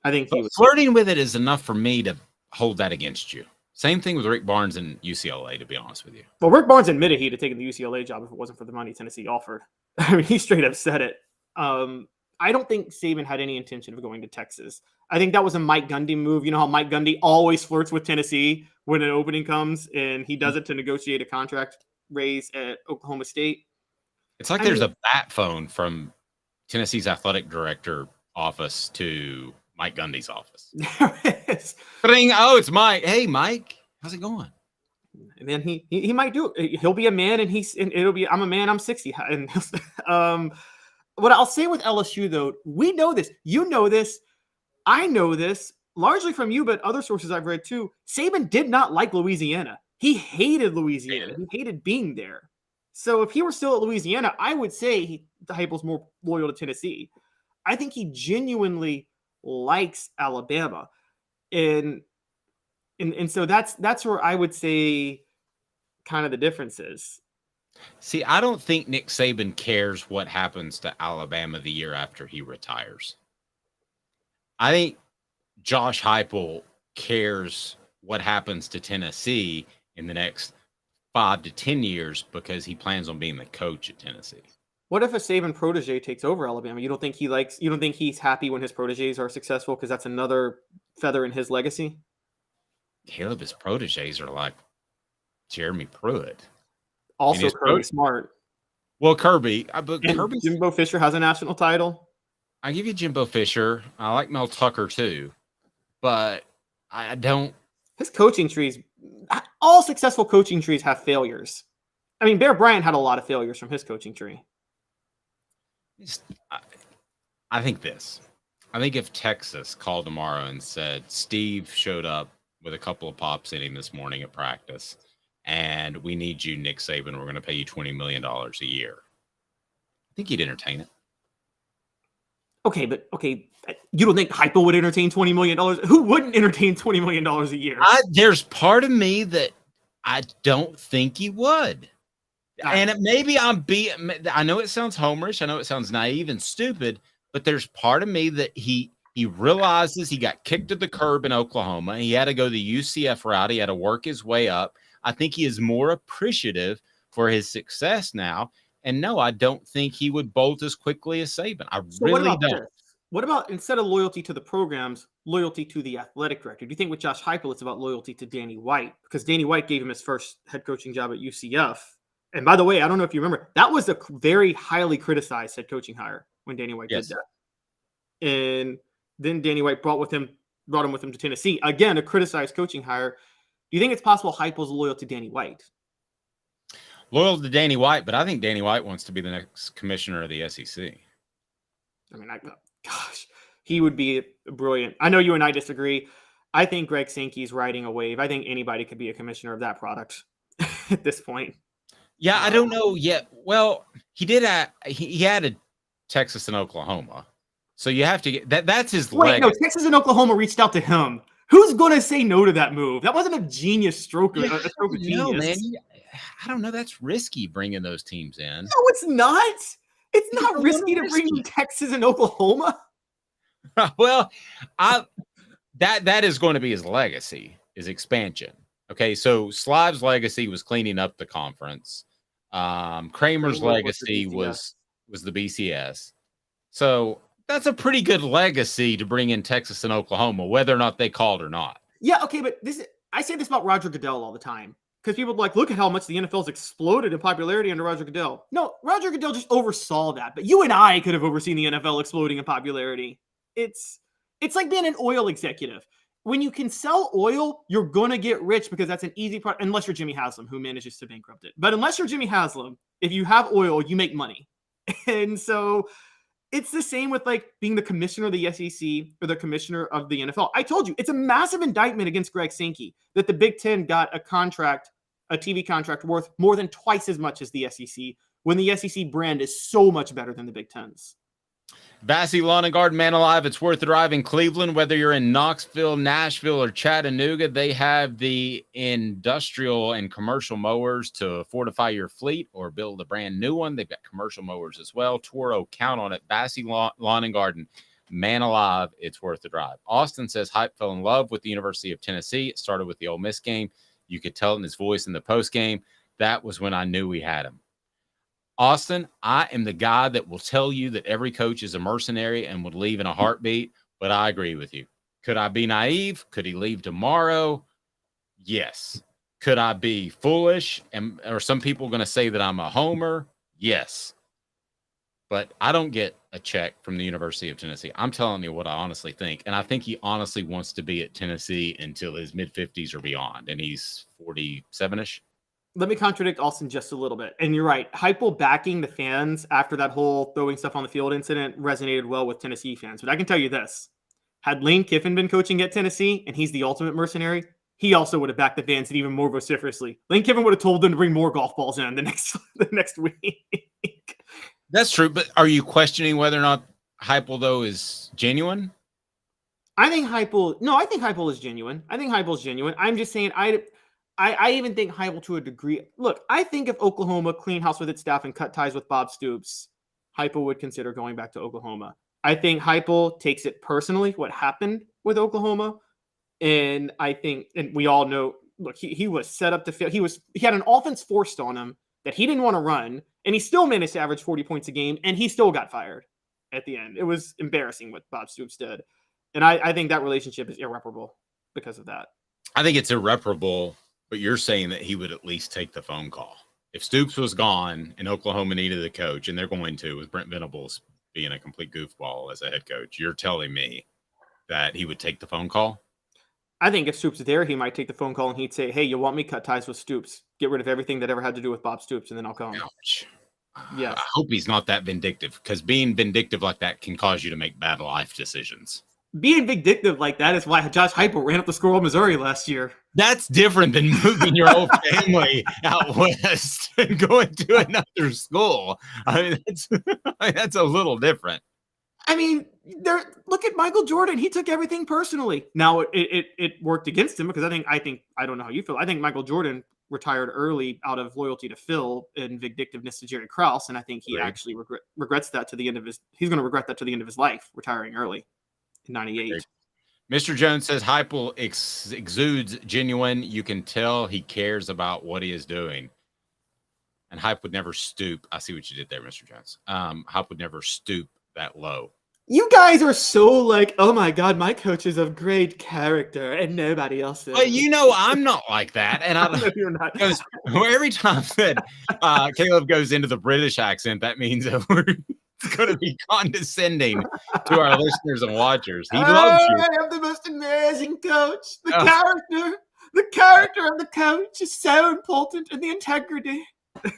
I think he was flirting with it is enough for me to hold that against you. Same thing with Rick Barnes and UCLA, to be honest with you. Well, Rick Barnes admitted he'd have taken the UCLA job if it wasn't for the money Tennessee offered. I mean, he straight up said it. I don't think Saban had any intention of going to Texas. I think that was a Mike Gundy move. You know how Mike Gundy always flirts with Tennessee when an opening comes, and he does it to negotiate a contract raise at Oklahoma State. It's like there's a bat phone from Tennessee's athletic director office to Mike Gundy's office. There is. Oh, it's Mike. Hey, Mike, how's it going? And then he might do it. He'll be a man, and it'll be, I'm a man, I'm 60. And what I'll say with LSU, though, we know this. You know this. I know this largely from you, but other sources I've read too. Saban did not like Louisiana. He hated Louisiana. He hated being there. So if he were still at Louisiana, I would say Heupel's more loyal to Tennessee. I think he genuinely likes Alabama. And so that's where I would say kind of the difference is. See, I don't think Nick Saban cares what happens to Alabama the year after he retires. I think Josh Heupel cares what happens to Tennessee in the next 5 to 10 years because he plans on being the coach at Tennessee. What if a Saban protege takes over Alabama? You don't think he's happy when his proteges are successful because that's another feather in his legacy? Caleb, his proteges are like Jeremy Pruitt. Also, Kirby Smart. Well, Kirby. But Jimbo Fisher has a national title. I give you Jimbo Fisher. I like Mel Tucker too. But I don't. His coaching trees, all successful coaching trees have failures. I mean, Bear Bryant had a lot of failures from his coaching tree. I think this. I think if Texas called tomorrow and said, Steve showed up with a couple of pops in him this morning at practice, and we need you, Nick Saban, we're going to pay you $20 million a year, I think he'd entertain it. Okay, you don't think Heupel would entertain $20 million? Who wouldn't entertain $20 million a year? There's part of me that I don't think he would. And maybe I know it sounds homerish. I know it sounds naive and stupid, but there's part of me that he realizes he got kicked to the curb in Oklahoma. He had to go the UCF route. He had to work his way up. I think he is more appreciative for his success now. And no, I don't think he would bolt as quickly as Saban. I really don't. This? What about, instead of loyalty to the programs, loyalty to the athletic director? Do you think with Josh Heupel it's about loyalty to Danny White? Because Danny White gave him his first head coaching job at UCF. And by the way, I don't know if you remember, that was a very highly criticized head coaching hire when Danny White did that. And then Danny White brought him with him to Tennessee. Again, a criticized coaching hire. Do you think it's possible Heupel's loyal to Danny White? Loyal to Danny White, but I think Danny White wants to be the next commissioner of the SEC. I mean, gosh, he would be brilliant. I know you and I disagree. I think Greg Sankey's riding a wave. I think anybody could be a commissioner of that product at this point. Yeah, I don't know yet. Well, he did. He added Texas and Oklahoma, so you have to get that. That's his. Wait, no, Texas and Oklahoma reached out to him. Who's going to say no to that move? That wasn't a genius stroke. A stroke of genius. No, man. I don't know. That's risky bringing those teams in. No, it's not. It's not risky to bring in Texas and Oklahoma. Well, that is going to be his legacy, is expansion. Okay, so Slive's legacy was cleaning up the conference. Kramer's legacy was the BCS. So that's a pretty good legacy to bring in Texas and Oklahoma, whether or not they called or not. Yeah, okay, but I say this about Roger Goodell all the time. Because people are like, look at how much the NFL's exploded in popularity under Roger Goodell. No, Roger Goodell just oversaw that. But you and I could have overseen the NFL exploding in popularity. It's like being an oil executive. When you can sell oil, you're going to get rich because that's an easy product, unless you're Jimmy Haslam, who manages to bankrupt it. But unless you're Jimmy Haslam, if you have oil, you make money. And so it's the same with like being the commissioner of the SEC or the commissioner of the NFL. I told you, it's a massive indictment against Greg Sankey that the Big Ten got a TV contract worth more than twice as much as the SEC, when the SEC brand is so much better than the Big Ten's. Vassy Lawn and Garden, man alive, it's worth the drive in Cleveland. Whether you're in Knoxville, Nashville, or Chattanooga, they have the industrial and commercial mowers to fortify your fleet or build a brand new one. They've got commercial mowers as well. Toro, count on it. Vassy Lawn and Garden, man alive, it's worth the drive. Austin says Hype fell in love with the University of Tennessee. It started with the Ole Miss game. You could tell it in his voice in the post game. That was when I knew we had him. Austin, I am the guy that will tell you that every coach is a mercenary and would leave in a heartbeat, but I agree with you. Could I be naive? Could he leave tomorrow? Yes. Could I be foolish? And are some people going to say that I'm a homer? Yes. But I don't get a check from the University of Tennessee. I'm telling you what I honestly think. And I think he honestly wants to be at Tennessee until his mid-50s or beyond. And he's 47-ish. Let me contradict Austin just a little bit. And you're right. Heupel backing the fans after that whole throwing stuff on the field incident resonated well with Tennessee fans. But I can tell you this. Had Lane Kiffin been coaching at Tennessee and he's the ultimate mercenary, he also would have backed the fans even more vociferously. Lane Kiffin would have told them to bring more golf balls in the next week. That's true. But are you questioning whether or not Heupel, though, is genuine? I think Heupel is genuine. I'm just saying I even think Heupel to a degree. Look, I think if Oklahoma cleaned house with its staff and cut ties with Bob Stoops, Heupel would consider going back to Oklahoma. I think Heupel takes it personally, what happened with Oklahoma. And I think, and we all know, look, he was set up to fail. He had an offense forced on him that he didn't want to run, and he still managed to average 40 points a game, and he still got fired at the end. It was embarrassing what Bob Stoops did. And I think that relationship is irreparable because of that. I think it's irreparable. But you're saying that he would at least take the phone call. If Stoops was gone and Oklahoma needed a coach, and they're going to, with Brent Venables being a complete goofball as a head coach, you're telling me that he would take the phone call? I think if Stoops is there, he might take the phone call and he'd say, hey, you want me? Cut ties with Stoops. Get rid of everything that ever had to do with Bob Stoops, and then I'll come. Ouch. Yes. I hope he's not that vindictive, because being vindictive like that can cause you to make bad life decisions. Being vindictive like that is why Josh Heupel ran up the score of Missouri last year. That's different than moving your whole family out west and going to another school. I mean, that's a little different. I mean, look at Michael Jordan. He took everything personally. Now it worked against him because I don't know how you feel. I think Michael Jordan retired early out of loyalty to Phil and vindictiveness to Jerry Krause, and I think he actually regrets that to the end of his. He's going to regret that to the end of his life, retiring early. 98. Mr. Jones says Heupel exudes genuine. You can tell he cares about what he is doing. And hype would never stoop. I see what you did there, Mr. Jones. Hype would never stoop that low. You guys are so like, oh my God, my coach is of great character and nobody else is. Well, you know, I'm not like that. And I know you're not. Because every time that Caleb goes into the British accent, that means that we're going to be condescending to our listeners and watchers. He loves you. I have the most amazing coach. The character of the coach is so important, and the integrity.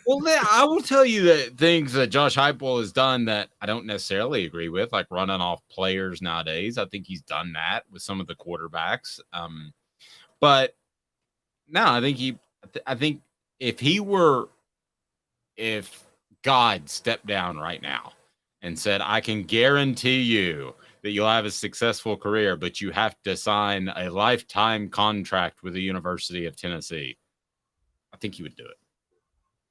Well, then I will tell you that things that Josh Heupel has done that I don't necessarily agree with, like running off players nowadays. I think he's done that with some of the quarterbacks. But no, I think if God stepped down right now and said, I can guarantee you that you'll have a successful career, but you have to sign a lifetime contract with the University of Tennessee, I think he would do it.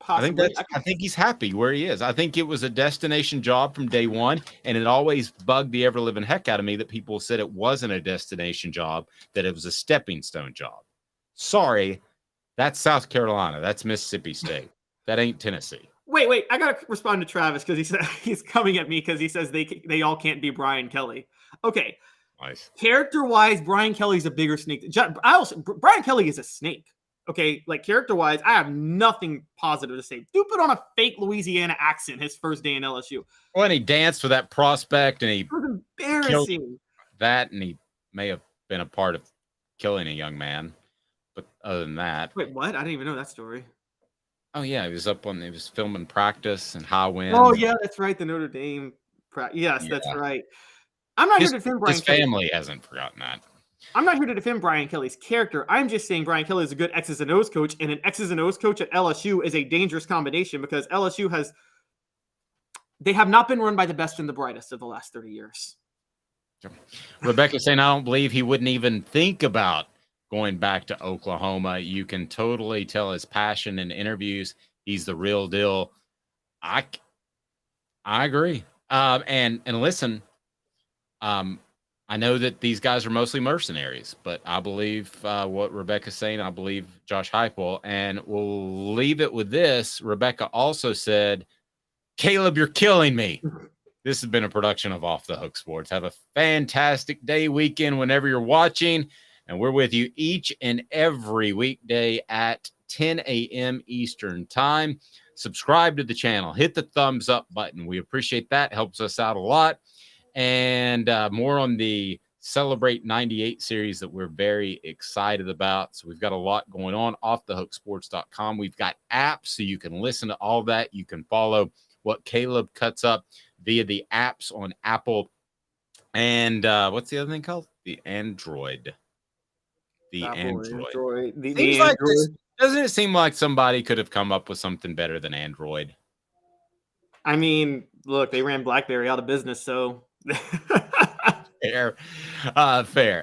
Possibly. I think he's happy where he is. I think it was a destination job from day one, and it always bugged the ever-living heck out of me that people said it wasn't a destination job, that it was a stepping stone job. Sorry, that's South Carolina. That's Mississippi State. That ain't Tennessee. Wait. I gotta respond to Travis because he said he's coming at me because he says they all can't be Brian Kelly. Okay. Nice. Character-wise, Brian Kelly's a bigger snake. Brian Kelly is a snake. Okay, like character-wise, I have nothing positive to say. Dude put on a fake Louisiana accent his first day in LSU. Well, and he danced with that prospect, and he It was embarrassing. That, and he may have been a part of killing a young man. But other than that, Wait, what? I didn't even know that story. oh yeah, he was filming practice and high winds. Oh yeah, that's right. The Notre Dame. Yes, that's right. I'm not here to defend Brian His Kelly. family hasn't forgotten that. I'm not here to defend Brian Kelly's character. I'm just saying Brian Kelly is a good X's and O's coach, and an X's and O's coach at LSU is a dangerous combination because LSU they have not been run by the best and the brightest of the last 30 years. Rebecca's saying, I don't believe he wouldn't even think about going back to Oklahoma. You can totally tell his passion in interviews. He's the real deal. I agree. And listen, I know that these guys are mostly mercenaries, but I believe what Rebecca's saying. I believe Josh Heupel, and we'll leave it with this. Rebecca also said, Caleb, you're killing me. This has been a production of Off the Hook Sports. Have a fantastic day, weekend, whenever you're watching, and we're with you each and every weekday at 10 a.m. Eastern Time. Subscribe to the channel. Hit the thumbs up button. We appreciate that. Helps us out a lot. And more on the Celebrate 98 series that we're very excited about. So we've got a lot going on. offthehooksports.com. We've got apps so you can listen to all that. You can follow what Caleb cuts up via the apps on Apple. And what's the other thing called? The Android. The Android. Doesn't it seem like somebody could have come up with something better than Android? I mean, look, they ran BlackBerry out of business, so... Fair.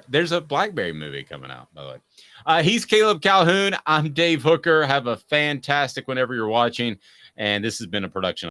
There's a BlackBerry movie coming out, by the way. He's Caleb Calhoun. I'm Dave Hooker. Have a fantastic whenever you're watching. And this has been a production